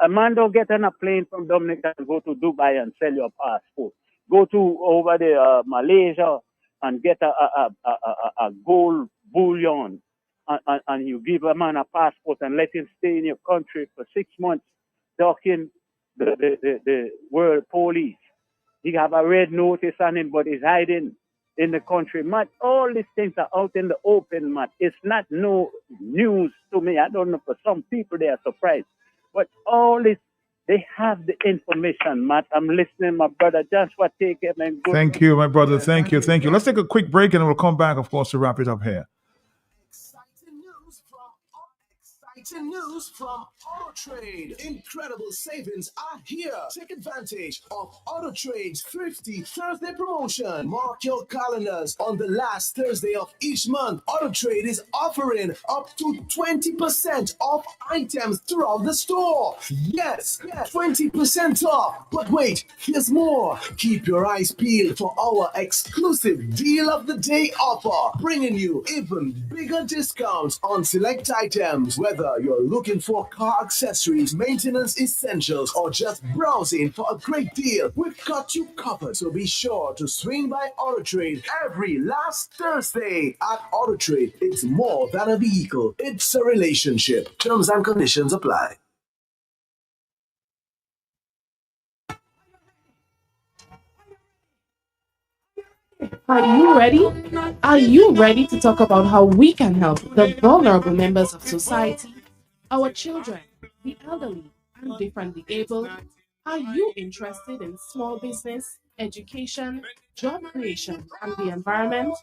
A man don't get on a plane from Dominica and go to Dubai and sell your passport. Go to over there, Malaysia and get a gold bullion and you give a man a passport and let him stay in your country for 6 months, talking the world police. He have a red notice on him, but he's hiding in the country. Matt, all these things are out in the open, Matt. It's not no news to me. I don't know, for some people they are surprised. But all this, they have the information, Matt. I'm listening, my brother. Joshua, take it and go. Thank you, my brother. Thank you. Let's take a quick break and we'll come back, of course, to wrap it up here. Exciting news from AutoTrade. Incredible savings are here. Take advantage of AutoTrade's Thrifty Thursday promotion. Mark your calendars. On the last Thursday of each month, AutoTrade is offering up to 20% off items throughout the store. Yes, 20% off. But wait, here's more. Keep your eyes peeled for our exclusive Deal of the Day offer, bringing you even bigger discounts on select items. Whether you're looking for car accessories, maintenance essentials, or just browsing for a great deal, we've got you covered. So be sure to swing by AutoTrade every last Thursday. At AutoTrade, it's more than a vehicle, it's a relationship. Terms and conditions apply. Are you ready? Are you ready to talk about how we can help the vulnerable members of society, our children, the elderly, and differently abled? Are you interested in small business, education, job creation, and the environment?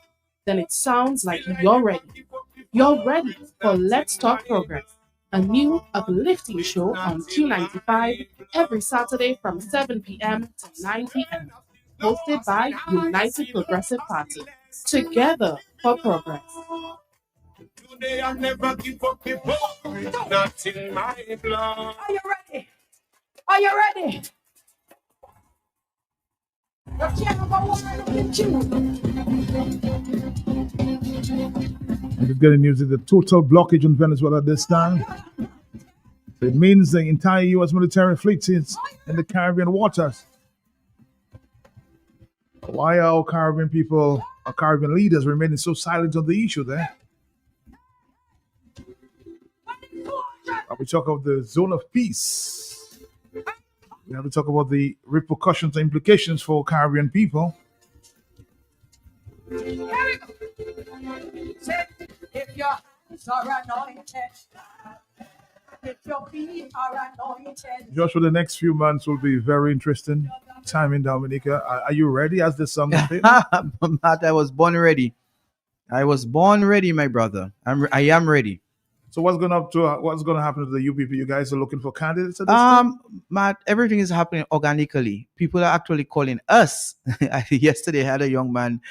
Then it sounds like you're ready. You're ready for Let's Talk Progress, a new uplifting show on Q95 every Saturday from 7 p.m. to 9 p.m. hosted by United Progressive Party. Together for progress. Today I'll never give up the boy, not in my blood. Are you ready? Are you ready? I'm just getting news of the total blockage in Venezuela this time. It means the entire U.S. military fleet is in the Caribbean waters. Why are our Caribbean people, our Caribbean leaders remaining so silent on the issue there? We talk of the zone of peace. We have to talk about the repercussions and implications for Caribbean people. If your hands are anointed, if your feet are anointed. Joshua, the next few months will be very interesting time in Dominica. Are you ready as the song is played? Matt, I was born ready. I was born ready, my brother. I am ready. So what's going to happen to the UPP? You guys are looking for candidates at this time? Matt, everything is happening organically. People are actually calling us. Yesterday, I had a young man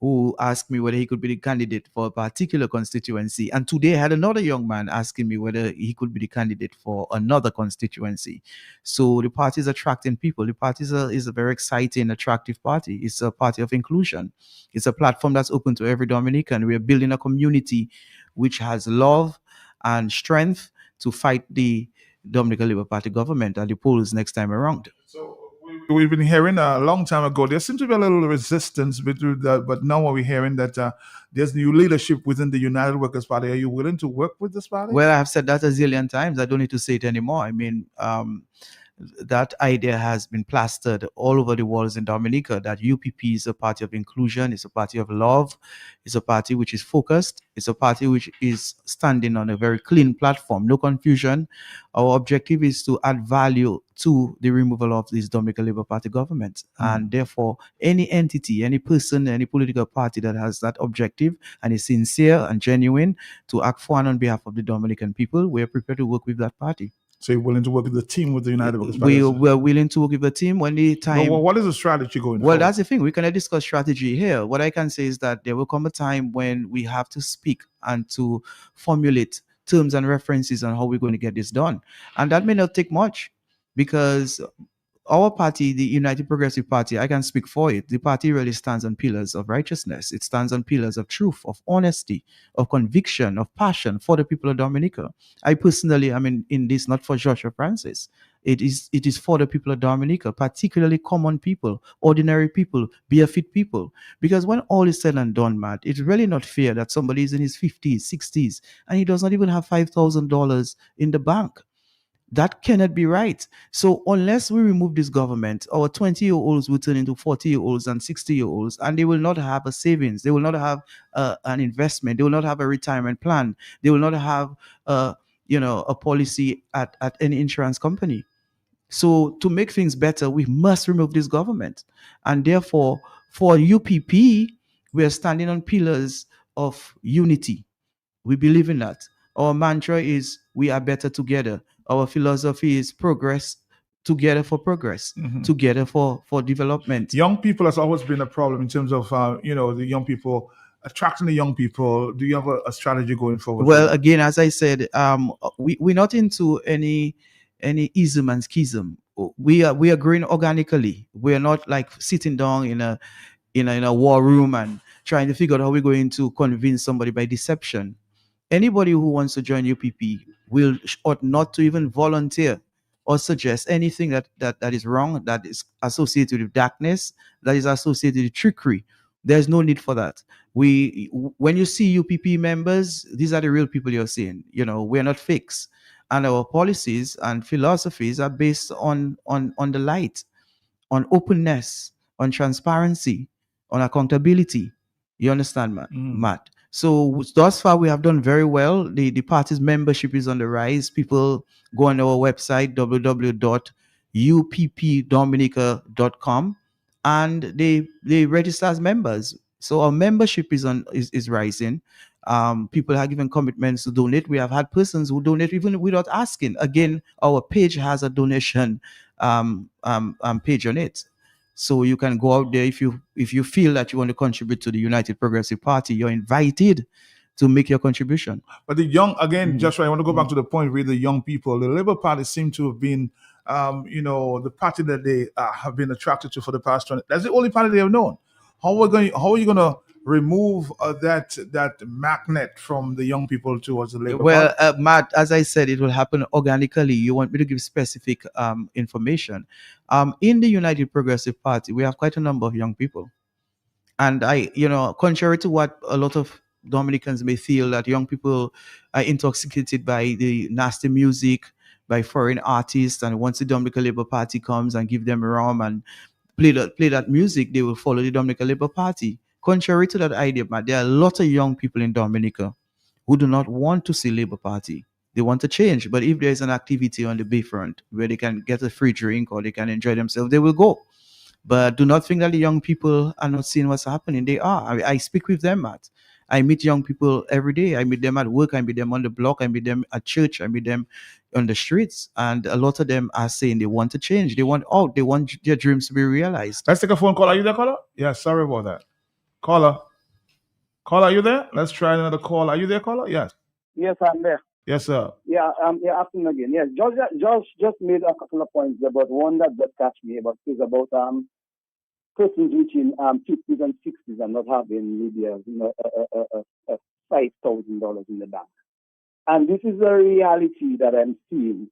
who asked me whether he could be the candidate for a particular constituency. And today I had another young man asking me whether he could be the candidate for another constituency. So the party is attracting people. The party is a very exciting, attractive party. It's a party of inclusion. It's a platform that's open to every Dominican. We're building a community which has love and strength to fight the Dominican Labour Party government at the polls next time around. So we've been hearing a long time ago, there seems to be a little resistance between that, but now we're hearing that there's new leadership within the United Workers' Party. Are you willing to work with this party? Well, I have said that a zillion times. I don't need to say it anymore. I mean, that idea has been plastered all over the walls in Dominica, that UPP is a party of inclusion, it's a party of love, it's a party which is focused, it's a party which is standing on a very clean platform, no confusion. Our objective is to add value to the removal of this Dominica Labour Party government. And therefore, any entity, any person, any political party that has that objective and is sincere and genuine to act for and on behalf of the Dominican people, we're prepared to work with that party. So you're willing to work with the team with the United Workers Party? We're willing to work with the team when the time. Well, what is the strategy going Well, forward? that's the thing. We cannot discuss strategy here. What I can say is that there will come a time when we have to speak and to formulate terms and references on how we're going to get this done. And that may not take much, because our party, the United Progressive Party, I can speak for it. The party really stands on pillars of righteousness. It stands on pillars of truth, of honesty, of conviction, of passion for the people of Dominica. I personally am in this not for Joshua Francis. It is for the people of Dominica, particularly common people, ordinary people, barefoot people. Because when all is said and done, Matt, it's really not fair that somebody is in his 50s, 60s, and he does not even have $5,000 in the bank. That cannot be right. So unless we remove this government, our 20-year-olds will turn into 40-year-olds and 60-year-olds, and they will not have a savings. They will not have an investment. They will not have a retirement plan. They will not have a policy at any insurance company. So to make things better, we must remove this government. And therefore, for UPP, we are standing on pillars of unity. We believe in that. Our mantra is we are better together. Our philosophy is progress together for progress, together for development. Young people has always been a problem in terms of the young people, attracting the young people. Do you have a strategy going forward? Well, again, as I said, we're not into any ism and schism. We are growing organically. We are not like sitting down in a war room and trying to figure out how we're going to convince somebody by deception. Anybody who wants to join UPP ought not to even volunteer or suggest anything that is wrong, that is associated with darkness, that is associated with trickery. There's no need for that. When you see UPP members, these are the real people you're seeing. We're not fakes, and our policies and philosophies are based on the light, on openness, on transparency, on accountability. You understand, Matt? So thus far, we have done very well. The party's membership is on the rise. People go on our website, www.uppdominica.com, and they register as members. So our membership is rising. People have given commitments to donate. We have had persons who donate even without asking. Again, our page has a donation page on it. So you can go out there if you feel that you want to contribute to the United Progressive Party. You're invited to make your contribution. But the young, again, Joshua, I want to go back to the point with the young people. The Labour Party seem to have been, the party that they have been attracted to for the past 20. That's the only party they have known. How are you going to remove that magnet from the young people towards the Labour Party? Matt, as I said, it will happen organically. You want me to give specific information? In the United Progressive Party, we have quite a number of young people. And contrary to what a lot of Dominicans may feel, that young people are intoxicated by the nasty music, by foreign artists, and once the Dominica Labour Party comes and give them rum and play that music, they will follow the Dominica Labour Party. Contrary to that idea, Matt, there are a lot of young people in Dominica who do not want to see Labour Party. They want to change. But if there's an activity on the bayfront where they can get a free drink or they can enjoy themselves, they will go. But do not think that the young people are not seeing what's happening. They are. I speak with them, Matt. I meet young people every day. I meet them at work. I meet them on the block. I meet them at church. I meet them on the streets. And a lot of them are saying they want to change. They want out. They want their dreams to be realized. Let's take a phone call. Are you there, caller? Yeah, sorry about that. Caller, are you there? Let's try another call. Are you there, caller? Yes. Yes, I'm there. Yes, sir. Yeah, afternoon again. Yes, Josh just made a couple of points about one that just touched me about persons reaching 50s and 60s and not having maybe a $5,000 in the bank. And this is a reality that I'm seeing,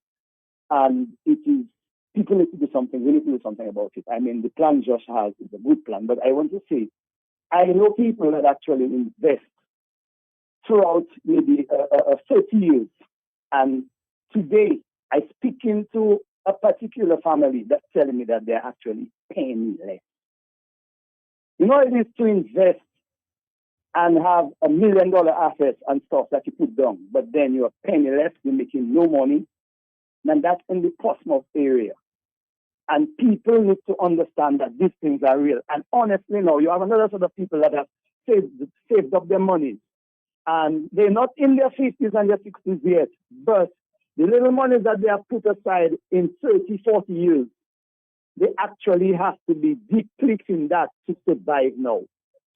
and it is people need to do something. We need to do something about it. I mean, the plan Josh has is a good plan, but I want to say, I know people that actually invest throughout maybe 30 years. And today, I speaking to a particular family that's telling me that they're actually paying me less. You know, it is to invest and have $1 million assets and stuff that you put down, but then you're paying less, you're making no money, and that's in the Portsmouth area. And people need to understand that these things are real. And honestly, now you have another sort of people that have saved up their money, and they're not in their 50s and their 60s yet, but the little money that they have put aside in 30, 40 years, they actually have to be depleting that to survive now.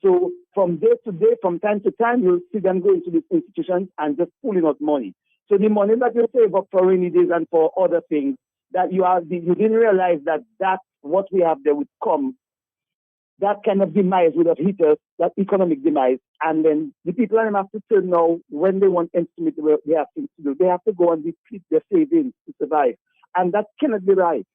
So from day to day, from time to time, you'll see them going to these institutions and just pulling out money. So the money that you save up for rainy days and for other things, that you didn't realize that what we have there would come, that kind of demise would have hit us, that economic demise. And then the people have to turn now, when they want ends to meet, they have things to do. They have to go and deplete their savings to survive. And that cannot be right.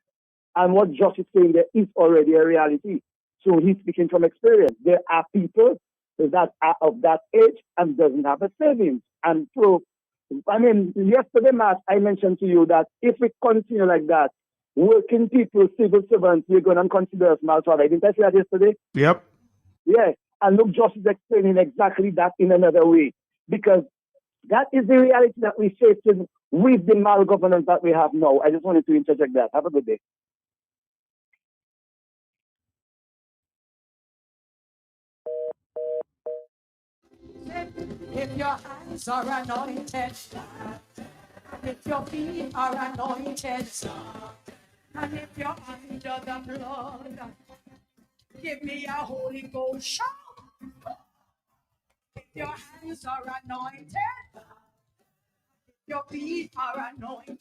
And what Josh is saying there is already a reality. So he's speaking from experience. There are people that are of that age and doesn't have a savings. And so, I mean, yesterday, Matt, I mentioned to you that if we continue like that, working people, civil servants, we're going to consider us maltratted. Didn't I say that yesterday? Yep. Yes. And look, Josh is explaining exactly that in another way. Because that is the reality that we face with the malgovernance that we have now. I just wanted to interject that. Have a good day. If your hands are anointed, if your feet are anointed, and if you're under the blood, give me a Holy Ghost shout. If your hands are anointed, if your feet are anointed,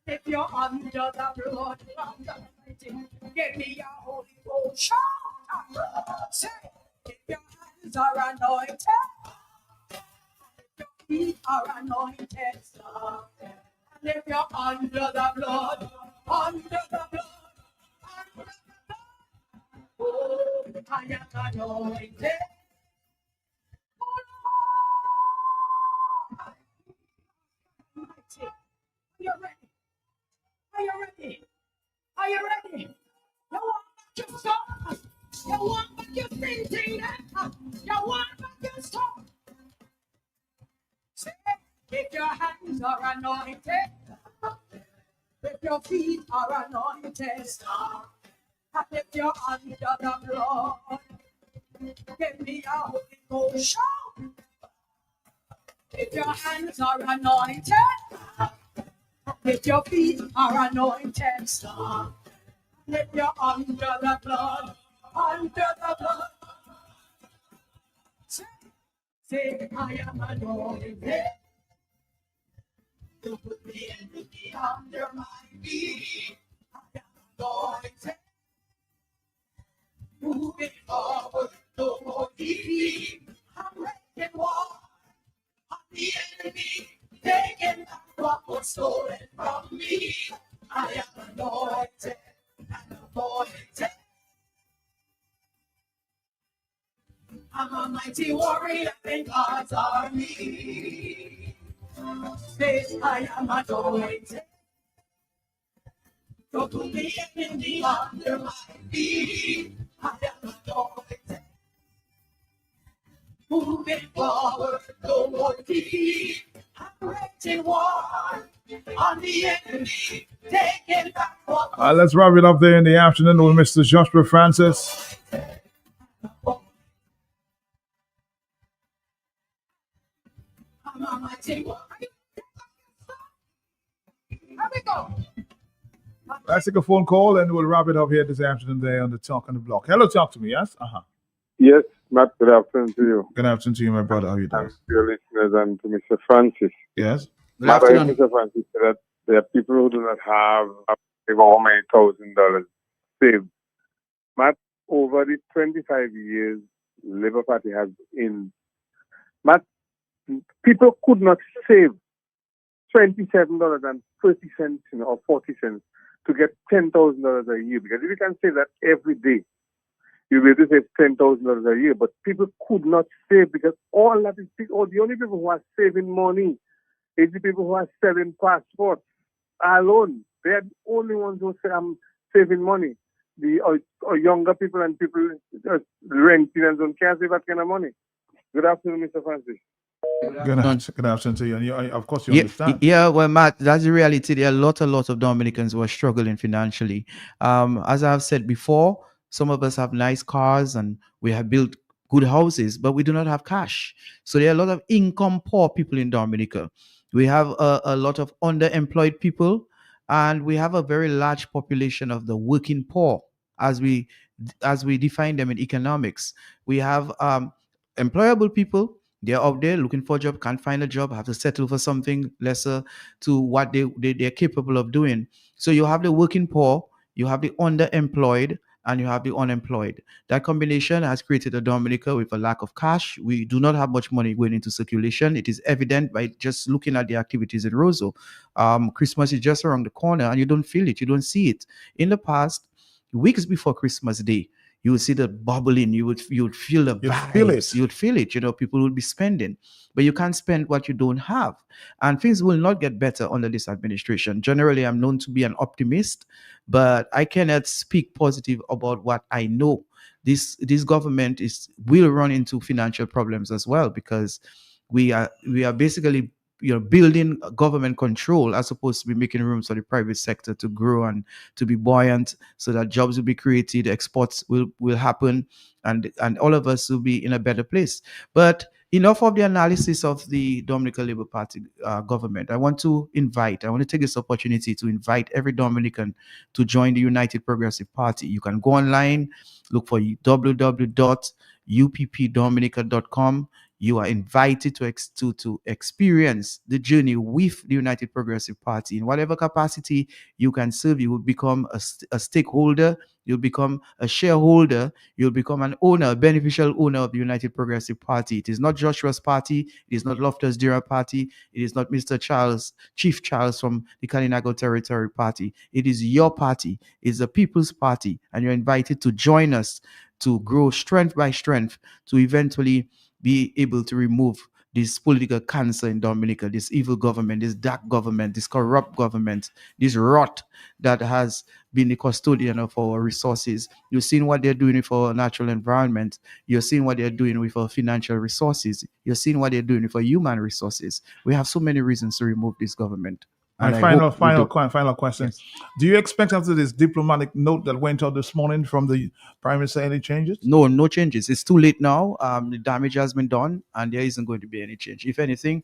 if you're under the blood, give me a Holy Ghost shout. Say, if your hands are anointed, if your feet are anointed, and if you're under the blood, under the blood, oh, I am anointed. Are you ready? Are you ready? Are you ready? You want back your stuff? You want back your thinking? You want back your stuff? Say, if your hands are anointed, if your feet are anointed, and if you're under the blood, give me a Holy Ghost shout. If your hands are anointed, if your feet are anointed, and if you're under the blood, say, I am anointed. To put the enemy under my feet. I am anointed. Moving forward, no more defeat. I'm breaking war on the enemy, taking back what was stolen from me. I am anointed and appointed. I'm a mighty warrior in God's army. Say, I am anointed. To put the enemy under my feet. I am anointed. Moving forward, no more defeat. I'm waging war on the enemy, taking back what. Let's wrap it up there in the afternoon with Mr. Joshua Francis. I'm a mighty warrior. Here we go. Let's take a phone call and we'll wrap it up here this afternoon there on the Talk on the Block. Hello, talk to me, yes? Yes, Matt, good afternoon to you. Good afternoon to you, my brother. How are you doing? And to your listeners and to Mr. Francis. Yes. Good afternoon. Mr. Francis said that there are people who do not have over many $1,000 saved. Matt, over the 25 years Labour Party has in, Matt, people could not save $27.30 or 40 cents to get $10,000 a year. Because if you can say that every day, you'll be able to save $10,000 a year. But people could not save because all the only people who are saving money is the people who are selling passports. alone. They are the only ones who say I'm saving money. The younger people and people renting and don't care save that kind of money. Good afternoon, Mr. Francis. Good afternoon to you. And you, of course, you Yeah, understand. yeah, well, Matt, that's the reality. There are a lot of Dominicans who are struggling financially. As I've said before, some of us have nice cars and we have built good houses, but we do not have cash. So there are a lot of income poor people in Dominica. We have a lot of underemployed people, and we have a very large population of the working poor, as we define them in economics. We have employable people. They're out there looking for a job, can't find a job, have to settle for something lesser to what they're capable of doing. So you have the working poor, you have the underemployed, and you have the unemployed. That combination has created a Dominica with a lack of cash. We do not have much money going into circulation. It is evident by just looking at the activities in Roseau. Christmas is just around the corner and you don't feel it, you don't see it. In the past, weeks before Christmas Day, you would see the bubbling, you would feel the vibes, you would feel it, people would be spending, but you can't spend what you don't have. And things will not get better under this administration. Generally, I'm known to be an optimist, but I cannot speak positive about what I know. This government will run into financial problems as well, because we are basically building government control as opposed to be making room for the private sector to grow and to be buoyant, so that jobs will be created, exports will happen, and all of us will be in a better place. But enough of the analysis of the Dominican Labour Party government. I want to take this opportunity to invite every Dominican to join the United Progressive Party. You can go online, look for www.uppdominica.com. You are invited to experience the journey with the United Progressive Party. In whatever capacity you can serve, you will become a stakeholder, you'll become a shareholder, you'll become an owner, a beneficial owner of the United Progressive Party. It is not Joshua's party, it is not Loftus Dura party, it is not Mr. Chief Charles from the Kalinago Territory Party. It is your party, it's the People's Party, and you're invited to join us to grow strength by strength to eventually be able to remove this political cancer in Dominica, this evil government, this dark government, this corrupt government, this rot that has been the custodian of our resources. You've seen what they're doing with our natural environment. You're seeing what they're doing with our financial resources. You're seeing what they're doing with our human resources. We have so many reasons to remove this government. And final question. Yes. Do you expect after this diplomatic note that went out this morning from the Prime Minister any changes? No changes. It's too late now. The damage has been done and there isn't going to be any change. If anything,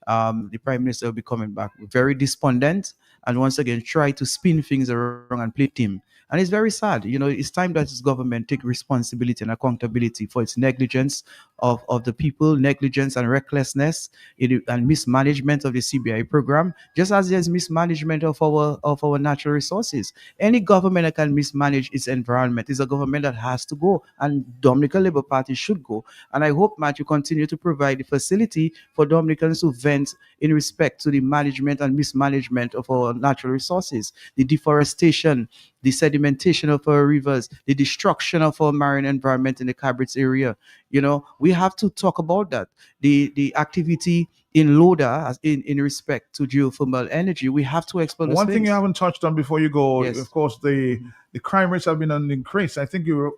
the Prime Minister will be coming back very despondent and once again try to spin things around and play team. And it's very sad. It's time that this government take responsibility and accountability for its negligence of the people, negligence and recklessness, and mismanagement of the CBI program, just as there's mismanagement of our natural resources. Any government that can mismanage its environment is a government that has to go, and Dominican Labour Party should go. And I hope, Matt, you continue to provide the facility for Dominicans to vent in respect to the management and mismanagement of our natural resources, the deforestation, the sedimentation of our rivers, the destruction of our marine environment in the Cabrits area. We have to talk about that. The activity in Loda in respect to geothermal energy, we have to explore One thing you haven't touched on before you go, yes. Of course, the crime rates have been on the increase. I think your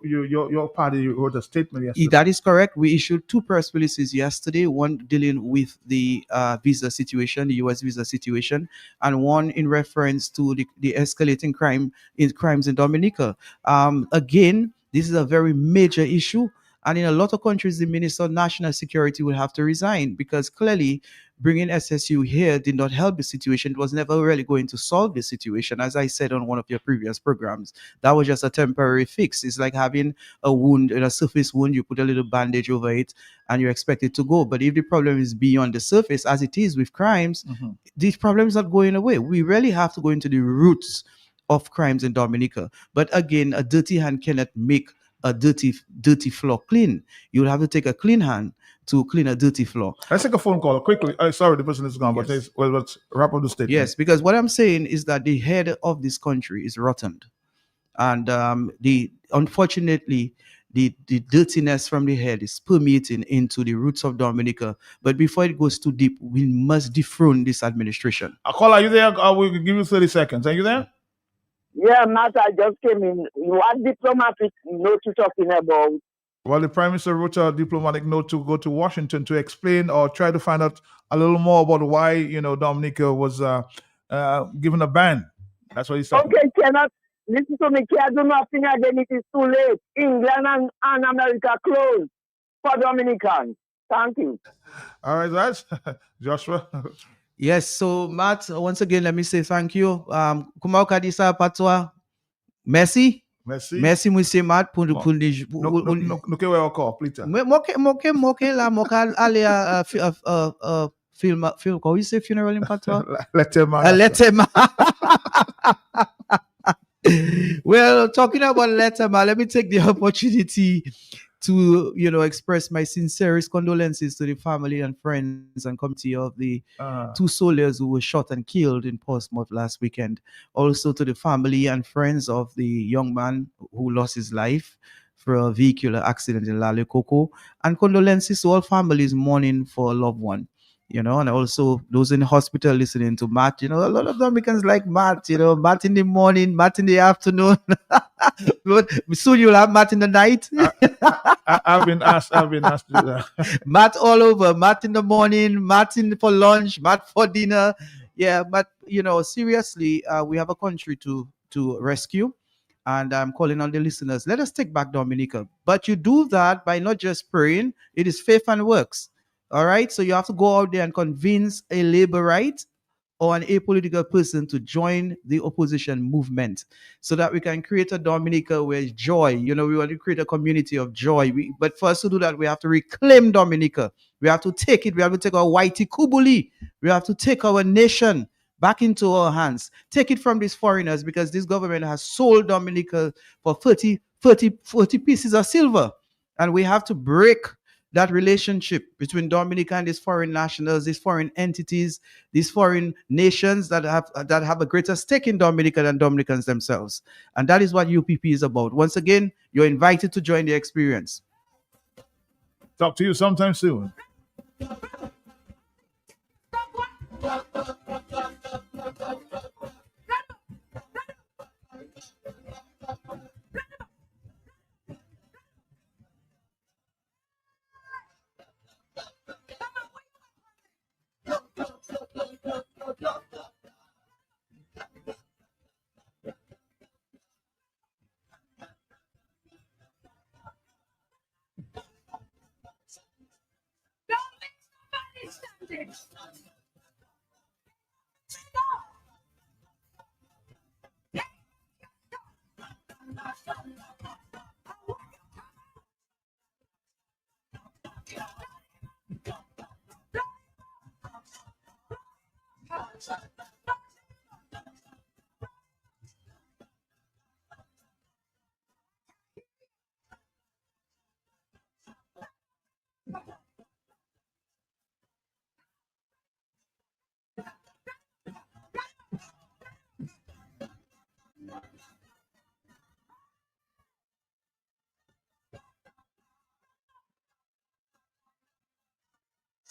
party wrote a statement yesterday. That is correct. We issued 2 press releases yesterday, one dealing with the visa situation, the U.S. visa situation, and one in reference to the escalating crimes in Dominica. Again, this is a very major issue. And in a lot of countries, the Minister of National Security will have to resign because clearly bringing SSU here did not help the situation. It was never really going to solve the situation. As I said on one of your previous programs, that was just a temporary fix. It's like having a wound, a surface wound, you put a little bandage over it and you expect it to go. But if the problem is beyond the surface, as it is with crimes, these problems are not going away. We really have to go into the roots of crimes in Dominica. But again, a dirty hand cannot make a dirty floor clean. You'll have to take a clean hand to clean a dirty floor. Let's take a phone call quickly. Sorry, the person is gone, yes. But let's wrap up the statement. Yes, because what I'm saying is that the head of this country is rotten. And unfortunately, the dirtiness from the head is permeating into the roots of Dominica. But before it goes too deep, we must dethrone this administration. Call, are you there? We can give you 30 seconds. Are you there? Yeah, Matt, I just came in. What diplomatic note you talking about? Well, the Prime Minister wrote a diplomatic note to go to Washington to explain or try to find out a little more about why, Dominica was given a ban. That's what he said. Okay, cannot listen to me. Can't do nothing again. It is too late. England and America closed for Dominicans. Thank you. All right, guys. Joshua. Yes, so Matt, once again, let me say thank you. Kumau kadisa patwa. Merci. Merci, monsieur Matt, pour No que voy a call, please. Moke la moka ale film, how you say funeral in patwa? Letema. Well, talking about Letema, let me take the opportunity to express my sincerest condolences to the family and friends and committee of the two soldiers who were shot and killed in Portsmouth last weekend. Also to the family and friends of the young man who lost his life for a vehicular accident in Lale Coco, and condolences to all families mourning for a loved one. And also those in the hospital listening to Matt. A lot of Dominicans like Matt. Matt in the morning, Matt in the afternoon. But soon you'll have Matt in the night. I've been asked to do that. Matt all over. Matt in the morning, Matt for lunch, Matt for dinner. Yeah, but seriously, we have a country to rescue. And I'm calling on the listeners. Let us take back Dominica. But you do that by not just praying. It is faith and works. All right, so you have to go out there and convince a labor right or an apolitical person to join the opposition movement so that we can create a Dominica where joy, we want to create a community of joy. But for us to do that, we have to reclaim Dominica. We have to take it. We have to take our Whitey Kubuli. We have to take our nation back into our hands. Take it from these foreigners because this government has sold Dominica for 40 pieces of silver. And we have to break that relationship between Dominica and these foreign nationals, these foreign entities, these foreign nations that have a greater stake in Dominica than Dominicans themselves. And that is what UPP is about. Once again, you're invited to join the experience. Talk to you sometime soon.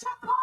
Chop